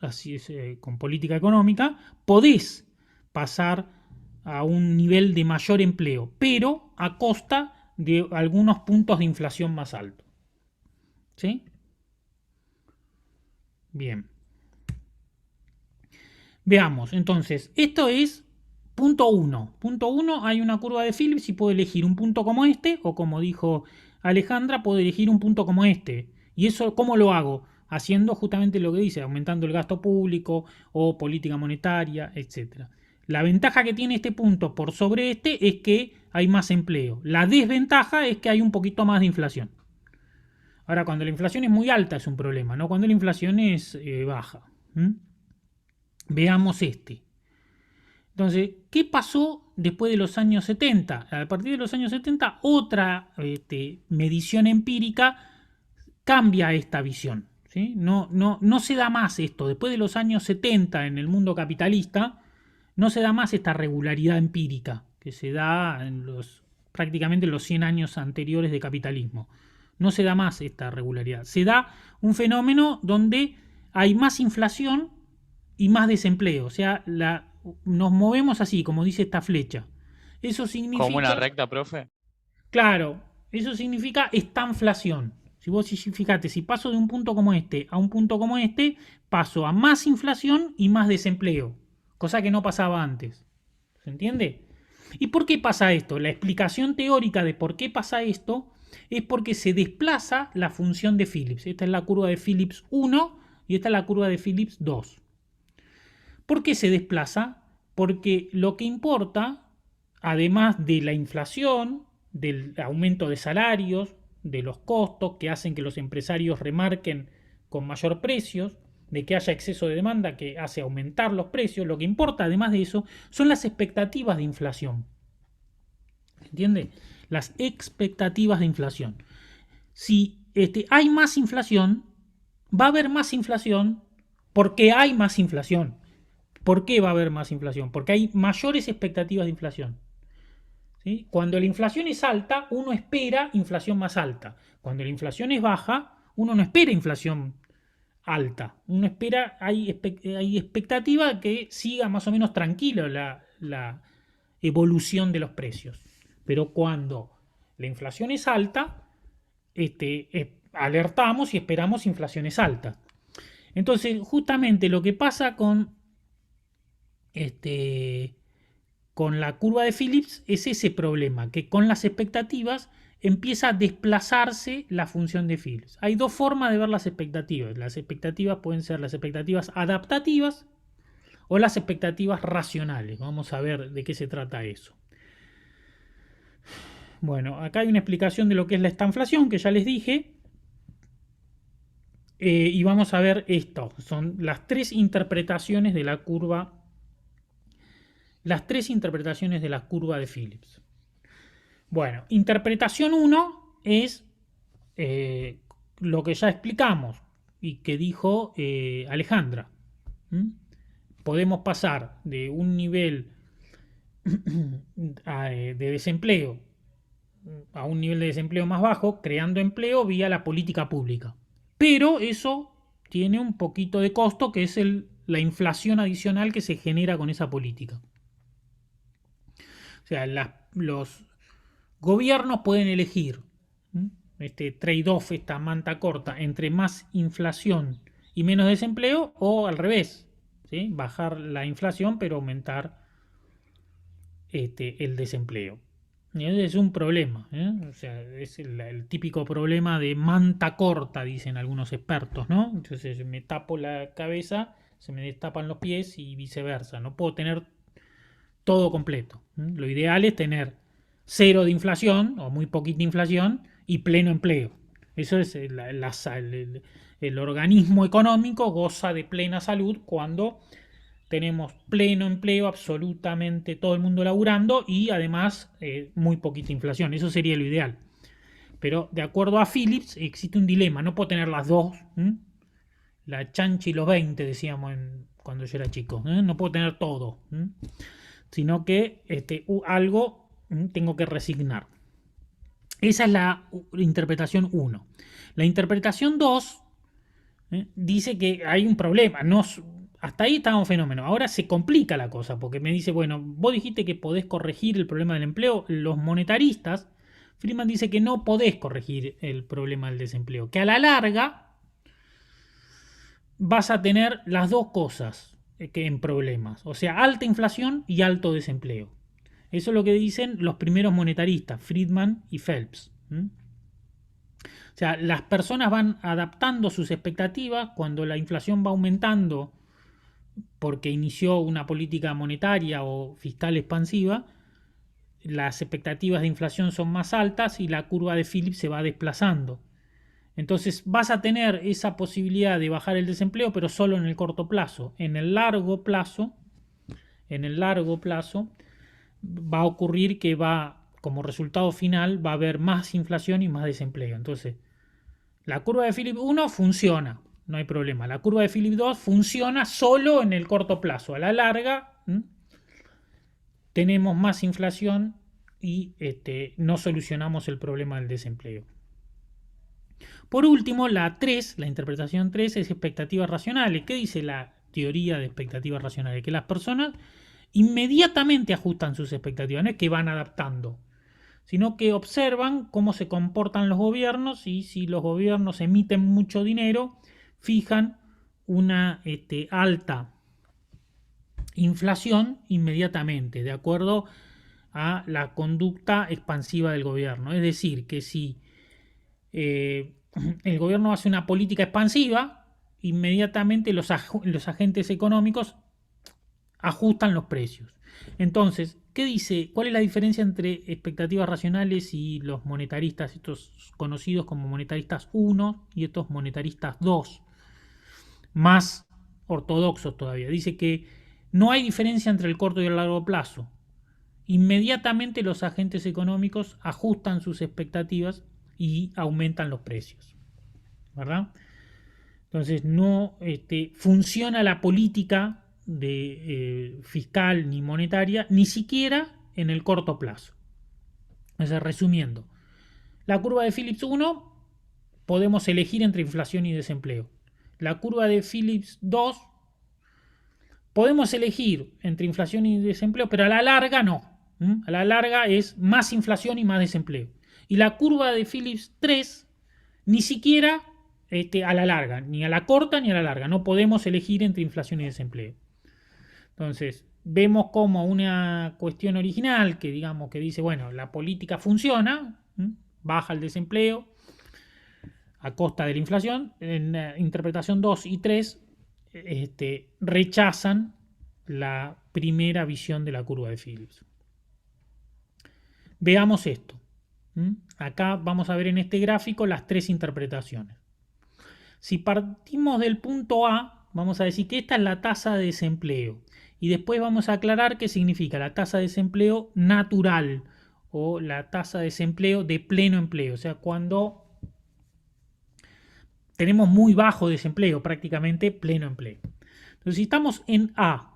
así es, con política económica, podés pasar a un nivel de mayor empleo, pero a costa de algunos puntos de inflación más altos. ¿Sí? Bien. Veamos, entonces, esto es punto 1. Punto 1, hay una curva de Phillips y puedo elegir un punto como este, o como dijo Alejandra, puedo elegir un punto como este. ¿Y eso cómo lo hago? Haciendo justamente lo que dice, aumentando el gasto público o política monetaria, etc. La ventaja que tiene este punto por sobre este es que hay más empleo. La desventaja es que hay un poquito más de inflación. Ahora, cuando la inflación es muy alta es un problema, ¿no? Cuando la inflación es baja. Veamos este. Entonces, ¿qué pasó después de los años 70? A partir de los años 70, otra medición empírica cambia esta visión. ¿Sí? No se da más esto. Después de los años 70 en el mundo capitalista, no se da más esta regularidad empírica que se da en prácticamente en los 100 años anteriores de capitalismo. No se da más esta regularidad. Se da un fenómeno donde hay más inflación y más desempleo. O sea, nos movemos así, como dice esta flecha. Eso significa... ¿Como una recta, profe? Claro, eso significa estanflación. Si vos fíjate, si paso de un punto como este a un punto como este, paso a más inflación y más desempleo. Cosa que no pasaba antes. ¿Se entiende? ¿Y por qué pasa esto? La explicación teórica de por qué pasa esto es porque se desplaza la función de Phillips. Esta es la curva de Phillips 1 y esta es la curva de Phillips 2. ¿Por qué se desplaza? Porque lo que importa, además de la inflación, del aumento de salarios, de los costos que hacen que los empresarios remarquen con mayor precios, de que haya exceso de demanda que hace aumentar los precios, lo que importa además de eso son las expectativas de inflación. ¿Entiende? Las expectativas de inflación. Si hay más inflación, va a haber más inflación porque hay más inflación. ¿Por qué va a haber más inflación? Porque hay mayores expectativas de inflación. ¿Sí? Cuando la inflación es alta, uno espera inflación más alta. Cuando la inflación es baja, uno no espera inflación alta. Uno espera, hay expectativa que siga más o menos tranquilo la evolución de los precios. Pero cuando la inflación es alta, alertamos y esperamos inflaciones altas. Entonces, justamente lo que pasa con la curva de Phillips es ese problema, que con las expectativas empieza a desplazarse la función de Phillips. Hay dos formas de ver las expectativas. Las expectativas pueden ser las expectativas adaptativas o las expectativas racionales. Vamos a ver de qué se trata eso. Bueno, acá hay una explicación de lo que es la estanflación, que ya les dije. Y vamos a ver esto. Son las tres interpretaciones de la curva. Las tres interpretaciones de la curva de Phillips. Bueno, interpretación 1 es lo que ya explicamos y que dijo Alejandra. Podemos pasar de un nivel de desempleo a un nivel de desempleo más bajo, creando empleo vía la política pública. Pero eso tiene un poquito de costo, que es la inflación adicional que se genera con esa política. O sea, los gobiernos pueden elegir este trade-off, esta manta corta, entre más inflación y menos desempleo, o al revés, ¿sí? Bajar la inflación pero aumentar el desempleo. Y ese es un problema, O sea, es el típico problema de manta corta, dicen algunos expertos, ¿no? Entonces me tapo la cabeza, se me destapan los pies y viceversa. No puedo tener todo completo. Lo ideal es tener 0 de inflación o muy poquita inflación y pleno empleo. Eso es el organismo económico goza de plena salud cuando tenemos pleno empleo, absolutamente todo el mundo laburando y además muy poquita inflación. Eso sería lo ideal. Pero de acuerdo a Phillips existe un dilema, no puedo tener las dos. La chancha y los 20 decíamos cuando yo era chico. No puedo tener todo. Sino que algo tengo que resignar. Esa es la interpretación 1. La interpretación 2 dice que hay un problema. Hasta ahí estaba un fenómeno. Ahora se complica la cosa porque me dice, bueno, vos dijiste que podés corregir el problema del empleo. Los monetaristas, Friedman dice que no podés corregir el problema del desempleo. Que a la larga vas a tener las dos cosas que en problemas. O sea, alta inflación y alto desempleo. Eso es lo que dicen los primeros monetaristas, Friedman y Phelps. O sea, las personas van adaptando sus expectativas cuando la inflación va aumentando porque inició una política monetaria o fiscal expansiva. Las expectativas de inflación son más altas y la curva de Phillips se va desplazando. Entonces vas a tener esa posibilidad de bajar el desempleo, pero solo en el corto plazo. En el largo plazo va a ocurrir que como resultado final va a haber más inflación y más desempleo. Entonces, la curva de Phillips 1 funciona, no hay problema. La curva de Phillips 2 funciona solo en el corto plazo. A la larga tenemos más inflación y no solucionamos el problema del desempleo. Por último, la interpretación 3 es expectativas racionales. ¿Qué dice la teoría de expectativas racionales? Que las personas inmediatamente ajustan sus expectativas, no es que van adaptando, sino que observan cómo se comportan los gobiernos y si los gobiernos emiten mucho dinero, fijan una alta inflación inmediatamente, de acuerdo a la conducta expansiva del gobierno. Es decir, que si el gobierno hace una política expansiva, inmediatamente los agentes económicos ajustan los precios. Entonces, ¿qué dice? ¿Cuál es la diferencia entre expectativas racionales y los monetaristas, estos conocidos como monetaristas 1 y estos monetaristas 2, más ortodoxos todavía? Dice que no hay diferencia entre el corto y el largo plazo. Inmediatamente los agentes económicos ajustan sus expectativas y aumentan los precios, ¿verdad? Entonces no funciona la política fiscal ni monetaria, ni siquiera en el corto plazo. Entonces, resumiendo, la curva de Phillips 1 podemos elegir entre inflación y desempleo. La curva de Phillips 2 podemos elegir entre inflación y desempleo, pero a la larga no. A la larga es más inflación y más desempleo. Y la curva de Phillips 3 ni siquiera a la larga, ni a la corta ni a la larga. No podemos elegir entre inflación y desempleo. Entonces, vemos como una cuestión original que digamos que dice, bueno, la política funciona, baja el desempleo a costa de la inflación. En la interpretación 2 y 3 rechazan la primera visión de la curva de Phillips. Veamos esto. Acá vamos a ver en este gráfico las 3 interpretaciones. Si partimos del punto A, vamos a decir que esta es la tasa de desempleo. Y después vamos a aclarar qué significa la tasa de desempleo natural o la tasa de desempleo de pleno empleo. O sea, cuando tenemos muy bajo desempleo, prácticamente pleno empleo. Entonces, si estamos en A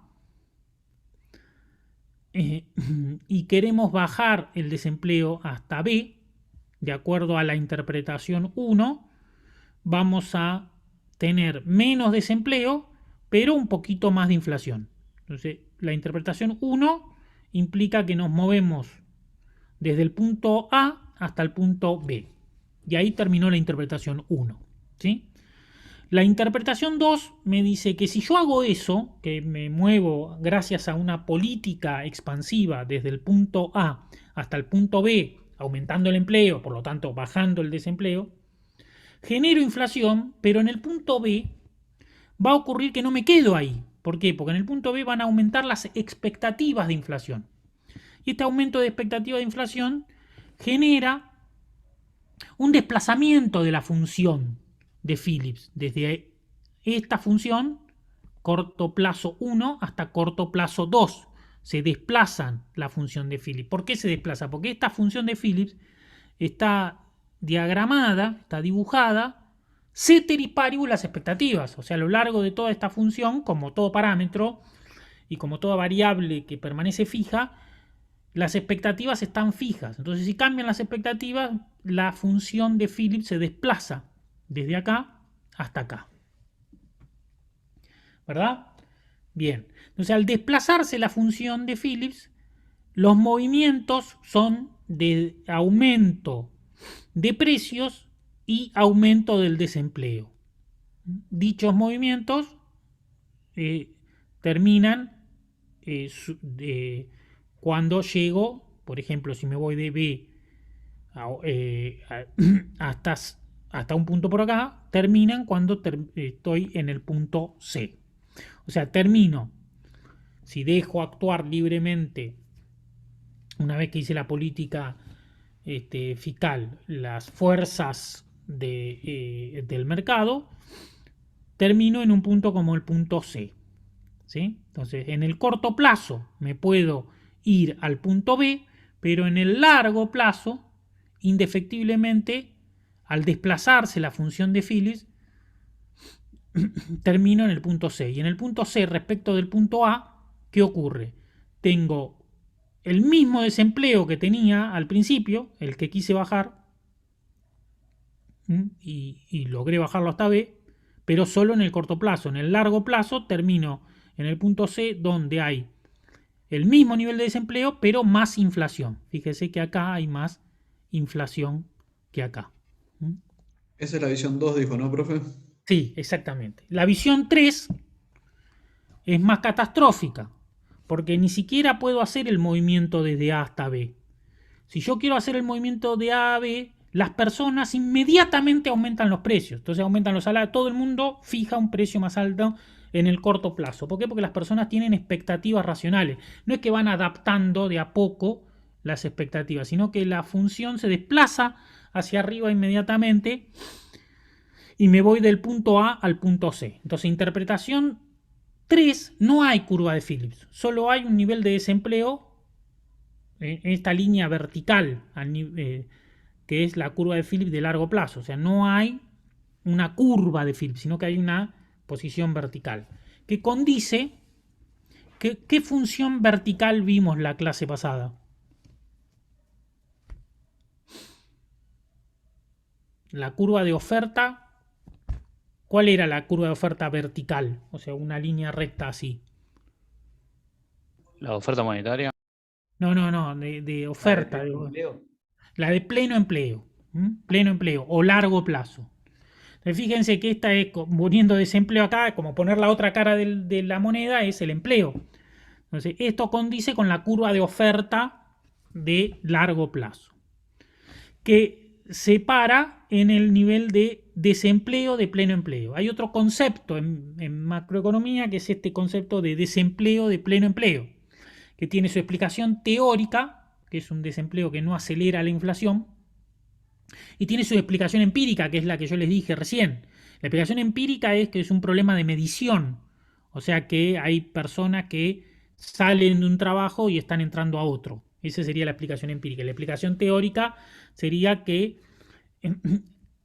y queremos bajar el desempleo hasta B, de acuerdo a la interpretación 1, vamos a tener menos desempleo, pero un poquito más de inflación. Entonces, la interpretación 1 implica que nos movemos desde el punto A hasta el punto B. Y ahí terminó la interpretación 1. ¿Sí? La interpretación 2 me dice que si yo hago eso, que me muevo gracias a una política expansiva desde el punto A hasta el punto B, aumentando el empleo, por lo tanto bajando el desempleo, genero inflación, pero en el punto B va a ocurrir que no me quedo ahí. ¿Por qué? Porque en el punto B van a aumentar las expectativas de inflación. Y este aumento de expectativa de inflación genera un desplazamiento de la función de Phillips desde esta función corto plazo 1 hasta corto plazo 2. Se desplazan la función de Phillips. ¿Por qué se desplaza? Porque esta función de Phillips está diagramada, está dibujada ceteris paribus las expectativas. O sea, a lo largo de toda esta función, como todo parámetro y como toda variable que permanece fija, las expectativas están fijas. Entonces, si cambian las expectativas, la función de Phillips se desplaza desde acá hasta acá. ¿Verdad? Bien. Entonces, al desplazarse la función de Phillips, los movimientos son de aumento de precios y aumento del desempleo. Dichos movimientos terminan cuando llego, por ejemplo, si me voy de B hasta un punto por acá, terminan cuando estoy en el punto C. O sea, termino, si dejo actuar libremente, una vez que hice la política fiscal, las fuerzas del mercado, termino en un punto como el punto C. ¿Sí? Entonces, en el corto plazo me puedo ir al punto B, pero en el largo plazo, indefectiblemente, al desplazarse la función de Phillips, termino en el punto C. Y en el punto C, respecto del punto A, ¿qué ocurre? Tengo el mismo desempleo que tenía al principio, el que quise bajar, y logré bajarlo hasta B, pero solo en el corto plazo. En el largo plazo termino en el punto C, donde hay el mismo nivel de desempleo, pero más inflación. Fíjese que acá hay más inflación que acá. Esa es la visión 2, dijo, ¿no, profe? Sí, exactamente. La visión 3 es más catastrófica, porque ni siquiera puedo hacer el movimiento desde A hasta B. Si yo quiero hacer el movimiento de A a B, las personas inmediatamente aumentan los precios. Entonces aumentan los salarios. Todo el mundo fija un precio más alto en el corto plazo. ¿Por qué? Porque las personas tienen expectativas racionales. No es que van adaptando de a poco las expectativas, sino que la función se desplaza hacia arriba inmediatamente y me voy del punto A al punto C. Entonces, interpretación 3, no hay curva de Phillips. Solo hay un nivel de desempleo en esta línea vertical, que es la curva de Phillips de largo plazo. O sea, no hay una curva de Phillips, sino que hay una posición vertical, que condice. ¿Qué función vertical vimos la clase pasada? La curva de oferta. ¿Cuál era la curva de oferta vertical? O sea, una línea recta así. ¿La oferta monetaria? No, de oferta. La de pleno empleo. Pleno empleo o largo plazo. Fíjense que esta es poniendo desempleo acá, como poner la otra cara de la moneda es el empleo. Entonces, esto condice con la curva de oferta de largo plazo, que se para en el nivel de desempleo de pleno empleo. Hay otro concepto en macroeconomía que es este concepto de desempleo de pleno empleo, que tiene su explicación teórica, que es un desempleo que no acelera la inflación, y tiene su explicación empírica, que es la que yo les dije recién. La explicación empírica es que es un problema de medición. O sea que hay personas que salen de un trabajo y están entrando a otro. Esa sería la explicación empírica. La explicación teórica sería que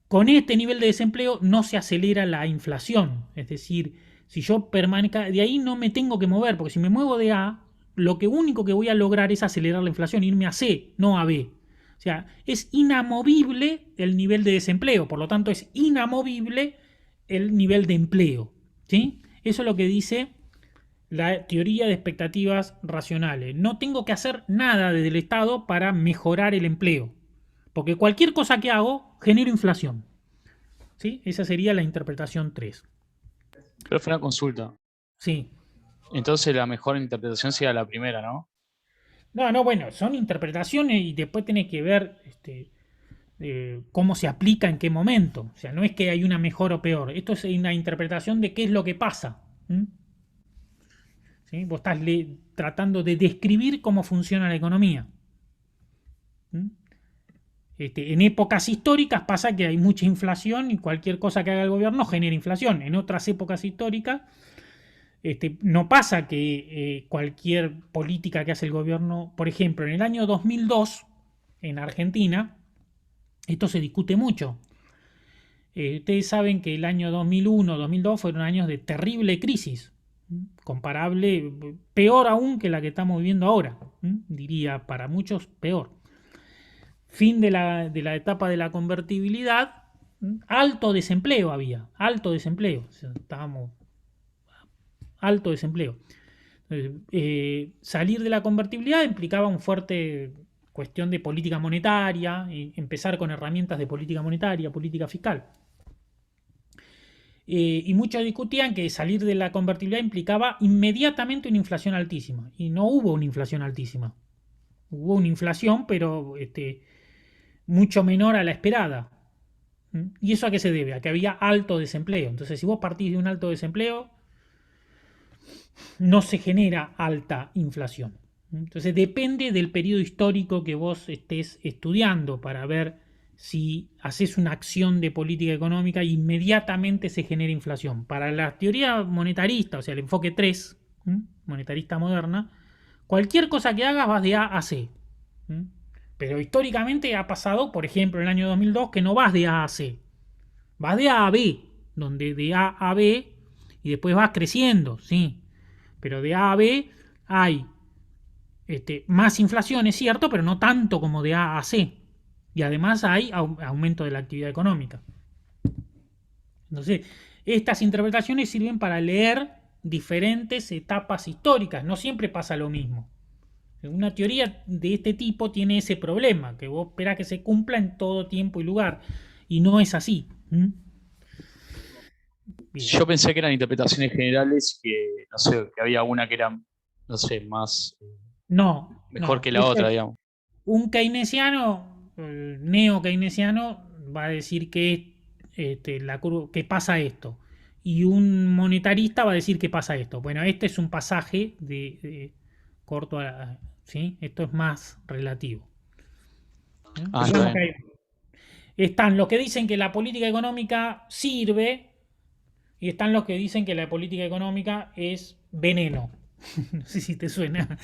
con este nivel de desempleo no se acelera la inflación. Es decir, si yo permanezca, de ahí no me tengo que mover, porque si me muevo de A, lo único que voy a lograr es acelerar la inflación, irme a C, no a B. O sea, es inamovible el nivel de desempleo, por lo tanto es inamovible el nivel de empleo. ¿Sí? Eso es lo que dice la teoría de expectativas racionales. No tengo que hacer nada desde el Estado para mejorar el empleo, porque cualquier cosa que hago genera inflación. ¿Sí? Esa sería la interpretación 3. Pero fue una consulta. Sí. Entonces la mejor interpretación sería la primera, ¿no? No, bueno, son interpretaciones y después tenés que ver cómo se aplica en qué momento. O sea, no es que hay una mejor o peor. Esto es una interpretación de qué es lo que pasa. ¿sí? Vos estás tratando de describir cómo funciona la economía. ¿Mm? En épocas históricas pasa que hay mucha inflación y cualquier cosa que haga el gobierno genera inflación. En otras épocas históricas no pasa que cualquier política que hace el gobierno, por ejemplo, en el año 2002, en Argentina, esto se discute mucho. Ustedes saben que el año 2001, 2002 fueron años de terrible crisis, comparable, peor aún que la que estamos viviendo ahora, diría para muchos peor. Fin de la etapa de la convertibilidad, alto desempleo había, alto desempleo, o sea, estábamos alto desempleo. Entonces, salir de la convertibilidad implicaba una fuerte cuestión de política monetaria, y empezar con herramientas de política monetaria, política fiscal. Y muchos discutían que salir de la convertibilidad implicaba inmediatamente una inflación altísima. Y no hubo una inflación altísima. Hubo una inflación, pero mucho menor a la esperada. ¿Y eso a qué se debe? A que había alto desempleo. Entonces, si vos partís de un alto desempleo, no se genera alta inflación. Entonces, depende del periodo histórico que vos estés estudiando para ver si haces una acción de política económica, inmediatamente se genera inflación. Para la teoría monetarista, o sea, el enfoque 3, monetarista moderna, cualquier cosa que hagas vas de A a C. Pero históricamente ha pasado, por ejemplo, en el año 2002, que no vas de A a C. Vas de A a B, donde de A a B y después vas creciendo, sí. Pero de A a B hay más inflación, es cierto, pero no tanto como de A a C. Y además hay aumento de la actividad económica. Entonces, estas interpretaciones sirven para leer diferentes etapas históricas. No siempre pasa lo mismo. Una teoría de este tipo tiene ese problema, que vos esperás que se cumpla en todo tiempo y lugar. Y no es así. Yo pensé que eran interpretaciones generales, que no sé, que había una que era, no sé, más mejor que la otra, digamos. Un keynesiano, neo-keynesiano, va a decir que que pasa esto. Y un monetarista va a decir que pasa esto. Bueno, este es un pasaje de corto a... ¿sí? Esto es más relativo. Están los que dicen que la política económica sirve y están los que dicen que la política económica es veneno. No sé si te suena.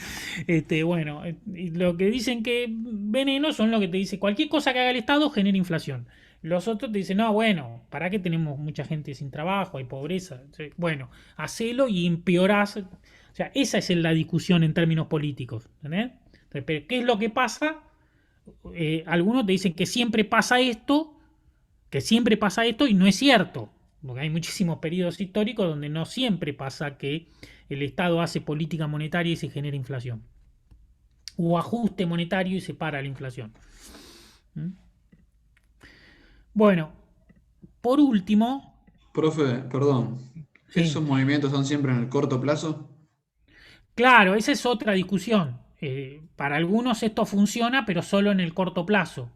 Bueno, lo que dicen que veneno son lo que te dice cualquier cosa que haga el Estado genera inflación. Los otros te dicen, no, bueno, ¿para qué tenemos mucha gente sin trabajo? Hay pobreza. Bueno, hacelo y empeorás. O sea, esa es la discusión en términos políticos. ¿Entendés? Entonces, ¿qué es lo que pasa? Algunos te dicen que siempre pasa esto y no es cierto. Porque hay muchísimos periodos históricos donde no siempre pasa que el Estado hace política monetaria y se genera inflación. O ajuste monetario y se para la inflación. Bueno, por último... Profe, perdón. Sí. ¿Esos movimientos son siempre en el corto plazo? Claro, esa es otra discusión. Para algunos esto funciona, pero solo en el corto plazo.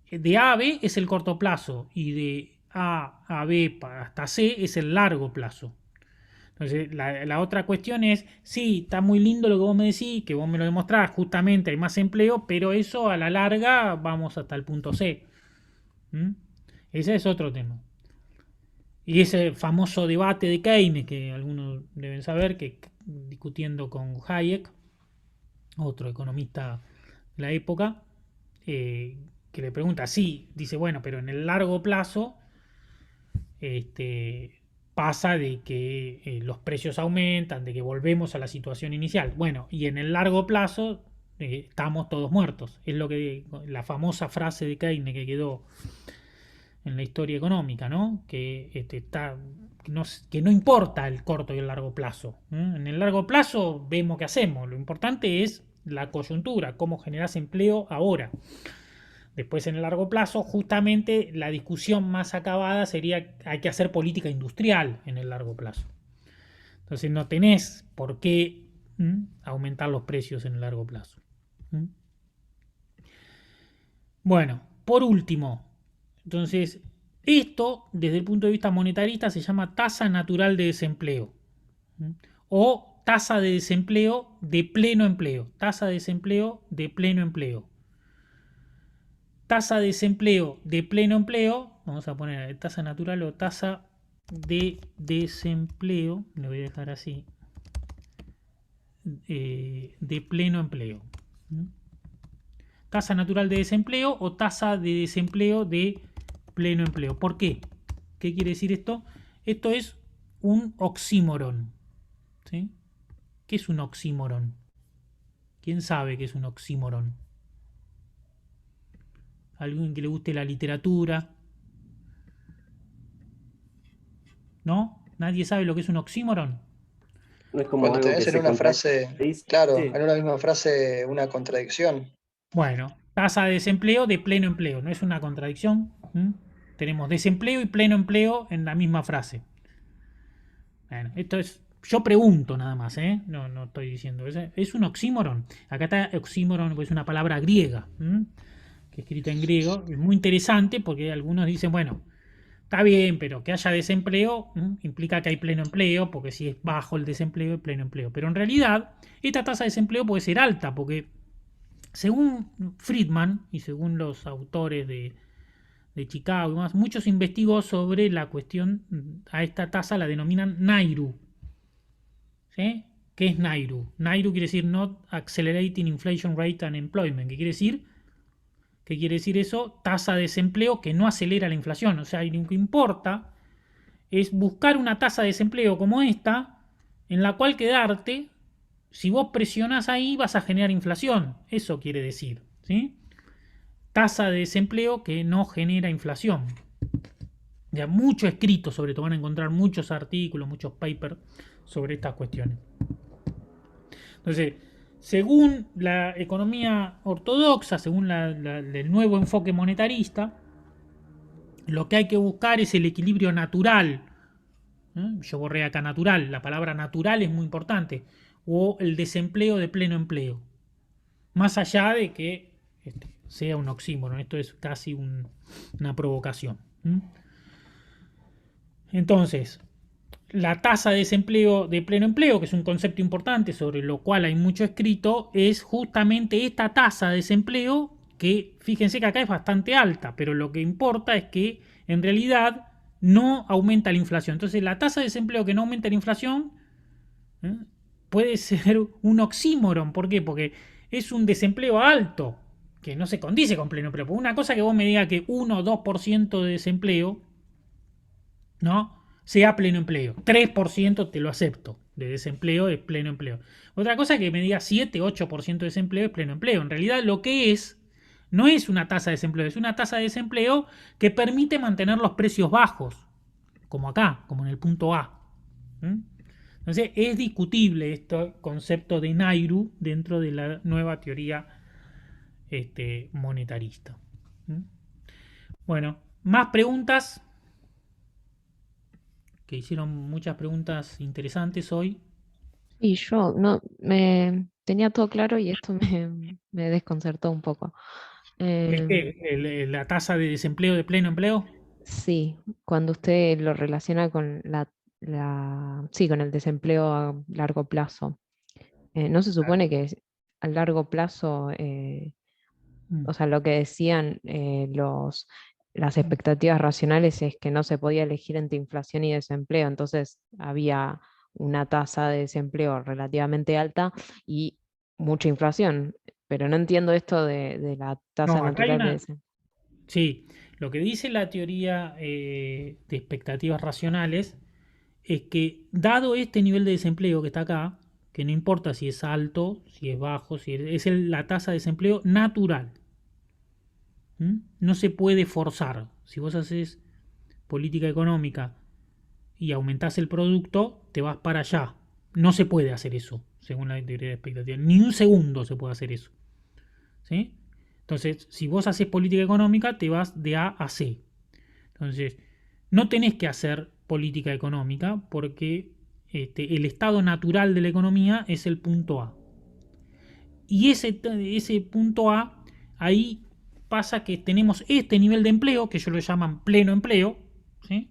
De A a B es el corto plazo y de A a B hasta C es el largo plazo. Entonces, la otra cuestión es, sí, está muy lindo lo que vos me decís, que vos me lo demostrás, justamente hay más empleo, pero eso a la larga vamos hasta el punto C. Ese es otro tema. Y ese famoso debate de Keynes, que algunos deben saber, que discutiendo con Hayek, otro economista de la época, que le pregunta, sí, dice, bueno, pero en el largo plazo pasa de que los precios aumentan, de que volvemos a la situación inicial. Bueno, y en el largo plazo estamos todos muertos. Es lo que la famosa frase de Keynes que quedó en la historia económica, ¿no? Que que no importa el corto y el largo plazo. En el largo plazo vemos qué hacemos. Lo importante es la coyuntura, cómo generas empleo ahora. Después, en el largo plazo, justamente la discusión más acabada sería hay que hacer política industrial en el largo plazo. Entonces no tenés por qué aumentar los precios en el largo plazo. Bueno, por último, entonces, esto desde el punto de vista monetarista se llama tasa natural de desempleo o tasa de desempleo de pleno empleo. Tasa de desempleo de pleno empleo. Tasa de desempleo de pleno empleo, vamos a poner tasa natural o tasa de desempleo, lo voy a dejar así, de pleno empleo. Tasa natural de desempleo o tasa de desempleo de pleno empleo. ¿Por qué? ¿Qué quiere decir esto? Esto es un oxímoron. ¿Sí? ¿Qué es un oxímoron? ¿Quién sabe qué es un oxímoron? ¿Alguien que le guste la literatura? ¿No? ¿Nadie sabe lo que es un oxímoron? No es como Cuando algo tenés que en se una frase, contradice. claro, en una misma frase una contradicción. Bueno, tasa de desempleo de pleno empleo. No es una contradicción. Tenemos desempleo y pleno empleo en la misma frase. Bueno, esto es... Yo pregunto nada más, ¿eh? No estoy diciendo. Es un oxímoron. Acá está oxímoron, es una palabra griega, que escrita en griego. Es muy interesante porque algunos dicen, bueno, está bien, pero que haya desempleo implica que hay pleno empleo, porque si es bajo el desempleo es pleno empleo. Pero en realidad, esta tasa de desempleo puede ser alta, porque según Friedman y según los autores de Chicago y más, muchos investigó sobre la cuestión, a esta tasa la denominan NAIRU. ¿Sí? ¿Qué es NAIRU? NAIRU quiere decir Not Accelerating Inflation Rate and Employment. ¿Qué quiere decir? ¿Qué quiere decir eso? Tasa de desempleo que no acelera la inflación. O sea, lo que importa es buscar una tasa de desempleo como esta, en la cual quedarte. Si vos presionás ahí, vas a generar inflación. Eso quiere decir, ¿sí? Tasa de desempleo que no genera inflación. Ya mucho escrito sobre esto, van a encontrar muchos artículos, muchos papers sobre estas cuestiones. Entonces, según la economía ortodoxa, según el nuevo enfoque monetarista, lo que hay que buscar es el equilibrio natural. Yo borré acá natural, la palabra natural es muy importante. O el desempleo de pleno empleo. Más allá de que sea un oxímoron, esto es casi una provocación. Entonces, la tasa de desempleo de pleno empleo, que es un concepto importante sobre lo cual hay mucho escrito, es justamente esta tasa de desempleo que, fíjense que acá es bastante alta, pero lo que importa es que en realidad no aumenta la inflación. Entonces, la tasa de desempleo que no aumenta la inflación puede ser un oxímoron. ¿Por qué? Porque es un desempleo alto, que no se condice con pleno empleo. Porque una cosa que vos me digas que 1 o 2% de desempleo, ¿no?, sea pleno empleo. 3% te lo acepto de desempleo es pleno empleo. Otra cosa que me diga 7, 8% de desempleo es pleno empleo. En realidad lo que no es una tasa de desempleo, es una tasa de desempleo que permite mantener los precios bajos, como acá, como en el punto A. Entonces es discutible este concepto de NAIRU dentro de la nueva teoría monetarista. Bueno, más preguntas. Que hicieron muchas preguntas interesantes hoy. Y yo no me tenía todo claro y esto me desconcertó un poco. ¿La tasa de desempleo de pleno empleo? Sí, cuando usted lo relaciona con sí, con el desempleo a largo plazo. ¿No se supone que a largo plazo, o sea, lo que decían las expectativas racionales es que no se podía elegir entre inflación y desempleo, entonces había una tasa de desempleo relativamente alta y mucha inflación, pero no entiendo esto de la tasa natural de desempleo. Sí, lo que dice la teoría de expectativas racionales es que dado este nivel de desempleo que está acá, que no importa si es alto, si es bajo, si es la tasa de desempleo natural. No se puede forzar. Si vos haces política económica y aumentás el producto, te vas para allá. No se puede hacer eso, según la teoría de expectativas. Ni un segundo se puede hacer eso. ¿Sí? Entonces, si vos haces política económica, te vas de A a C. Entonces, no tenés que hacer política económica porque el estado natural de la economía es el punto A. Y ese punto A, ahí pasa que tenemos este nivel de empleo, que ellos lo llaman pleno empleo, ¿sí?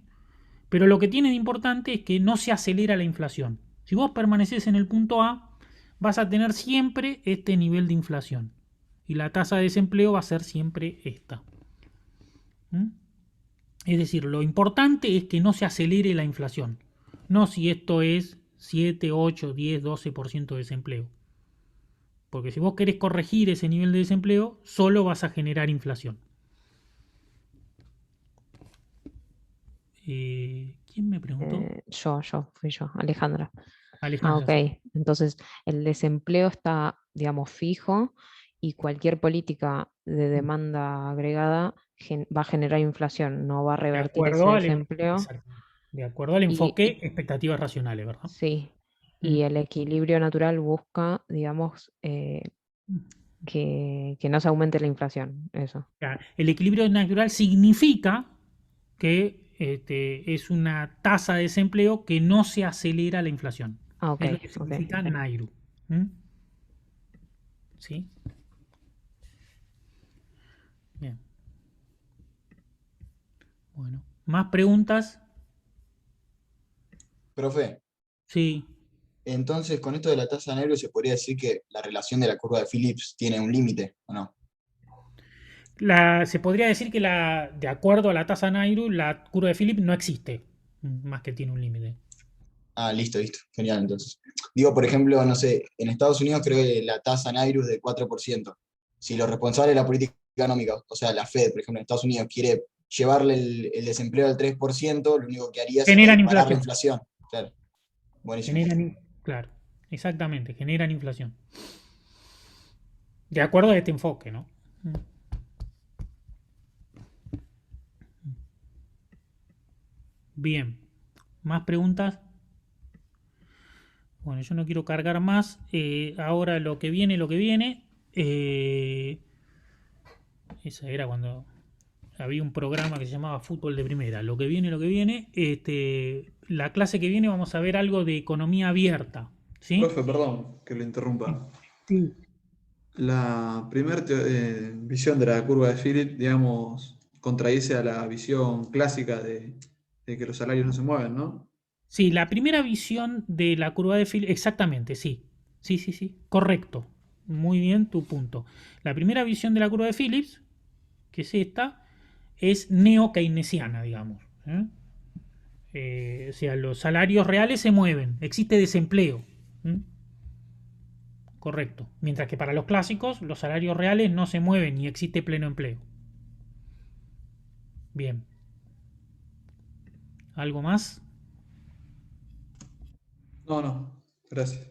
Pero lo que tiene de importante es que no se acelera la inflación. Si vos permaneces en el punto A, vas a tener siempre este nivel de inflación. Y la tasa de desempleo va a ser siempre esta. Es decir, lo importante es que no se acelere la inflación. No si esto es 7, 8, 10, 12% de desempleo. Porque si vos querés corregir ese nivel de desempleo, solo vas a generar inflación. ¿Quién me preguntó? Fui yo, Alejandra. Alejandra. Ok, entonces el desempleo está, digamos, fijo y cualquier política de demanda agregada va a generar inflación, no va a revertir ese desempleo. De acuerdo al enfoque, expectativas racionales, ¿verdad? Sí, y el equilibrio natural busca, digamos, que no se aumente la inflación, eso. El equilibrio natural significa que es una tasa de desempleo que no se acelera la inflación. Ok, es lo que significa NAIRU. ¿Sí? Bien. Bueno, ¿más preguntas? Profe. Sí. Entonces, con esto de la tasa NAIRU, ¿se podría decir que la relación de la curva de Phillips tiene un límite o no? Se podría decir que de acuerdo a la tasa NAIRU, la curva de Phillips no existe, más que tiene un límite. Ah, listo. Genial, entonces. Digo, por ejemplo, no sé, en Estados Unidos creo que la tasa NAIRU es del 4%. Si los responsables de la política económica, o sea, la Fed, por ejemplo, en Estados Unidos, quiere llevarle el desempleo al 3%, lo único que haría generan es parar la inflación. Claro. Buenísimo. Claro, exactamente, generan inflación. De acuerdo a este enfoque, ¿no? Bien. ¿Más preguntas? Bueno, yo no quiero cargar más. Ahora lo que viene. Esa era cuando había un programa que se llamaba Fútbol de Primera. Lo que viene. La clase que viene vamos a ver algo de economía abierta. ¿Sí? Profe, perdón que lo interrumpa. Sí. La primera visión de la curva de Phillips, digamos, contradice a la visión clásica de que los salarios no se mueven, ¿no? Sí, la primera visión de la curva de Phillips, exactamente, sí. Sí, correcto. Muy bien tu punto. La primera visión de la curva de Phillips, que es esta, es neo-keynesiana, digamos. O sea, los salarios reales se mueven, existe desempleo. Correcto. Mientras que para los clásicos, los salarios reales no se mueven y existe pleno empleo. Bien. ¿Algo más? No, gracias.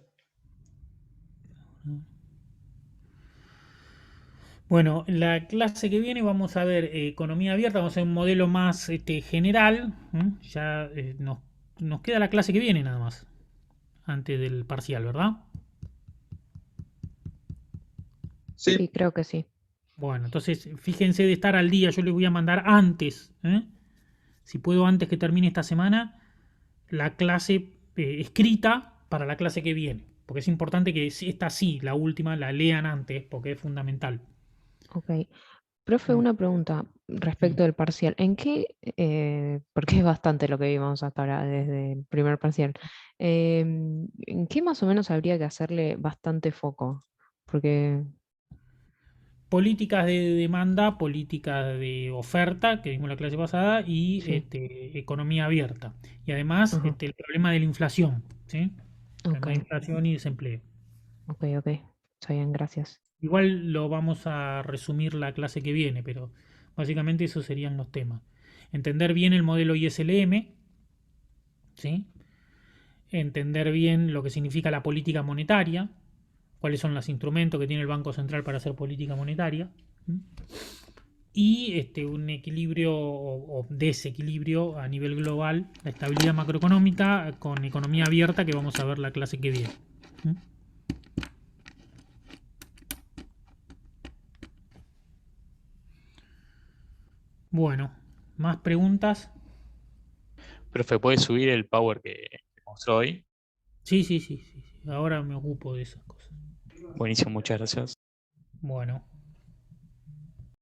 Bueno, en la clase que viene vamos a ver economía abierta, vamos a ver un modelo más general. Ya nos queda la clase que viene nada más, antes del parcial, ¿verdad? Sí, creo que sí. Bueno, entonces fíjense de estar al día, yo les voy a mandar antes, si puedo antes que termine esta semana, la clase escrita para la clase que viene. Porque es importante que esta sí, la última, la lean antes, porque es fundamental. Ok. Profe, una pregunta respecto del parcial. ¿En qué, porque es bastante lo que vimos hasta ahora desde el primer parcial, ¿en qué más o menos habría que hacerle bastante foco? Porque... Políticas de demanda, políticas de oferta, que vimos la clase pasada, y economía abierta. Y además el problema de la inflación, ¿sí? Problema de inflación y desempleo. Ok, está bien, gracias. Igual lo vamos a resumir la clase que viene, pero básicamente esos serían los temas. Entender bien el modelo ISLM, ¿sí? Entender bien lo que significa la política monetaria, cuáles son los instrumentos que tiene el Banco Central para hacer política monetaria, y un equilibrio o desequilibrio a nivel global, la estabilidad macroeconómica con economía abierta, que vamos a ver la clase que viene. Bueno, ¿más preguntas? Profe, ¿puede subir el power que mostró hoy? Sí. Ahora me ocupo de esas cosas. Buenísimo, muchas gracias. Bueno.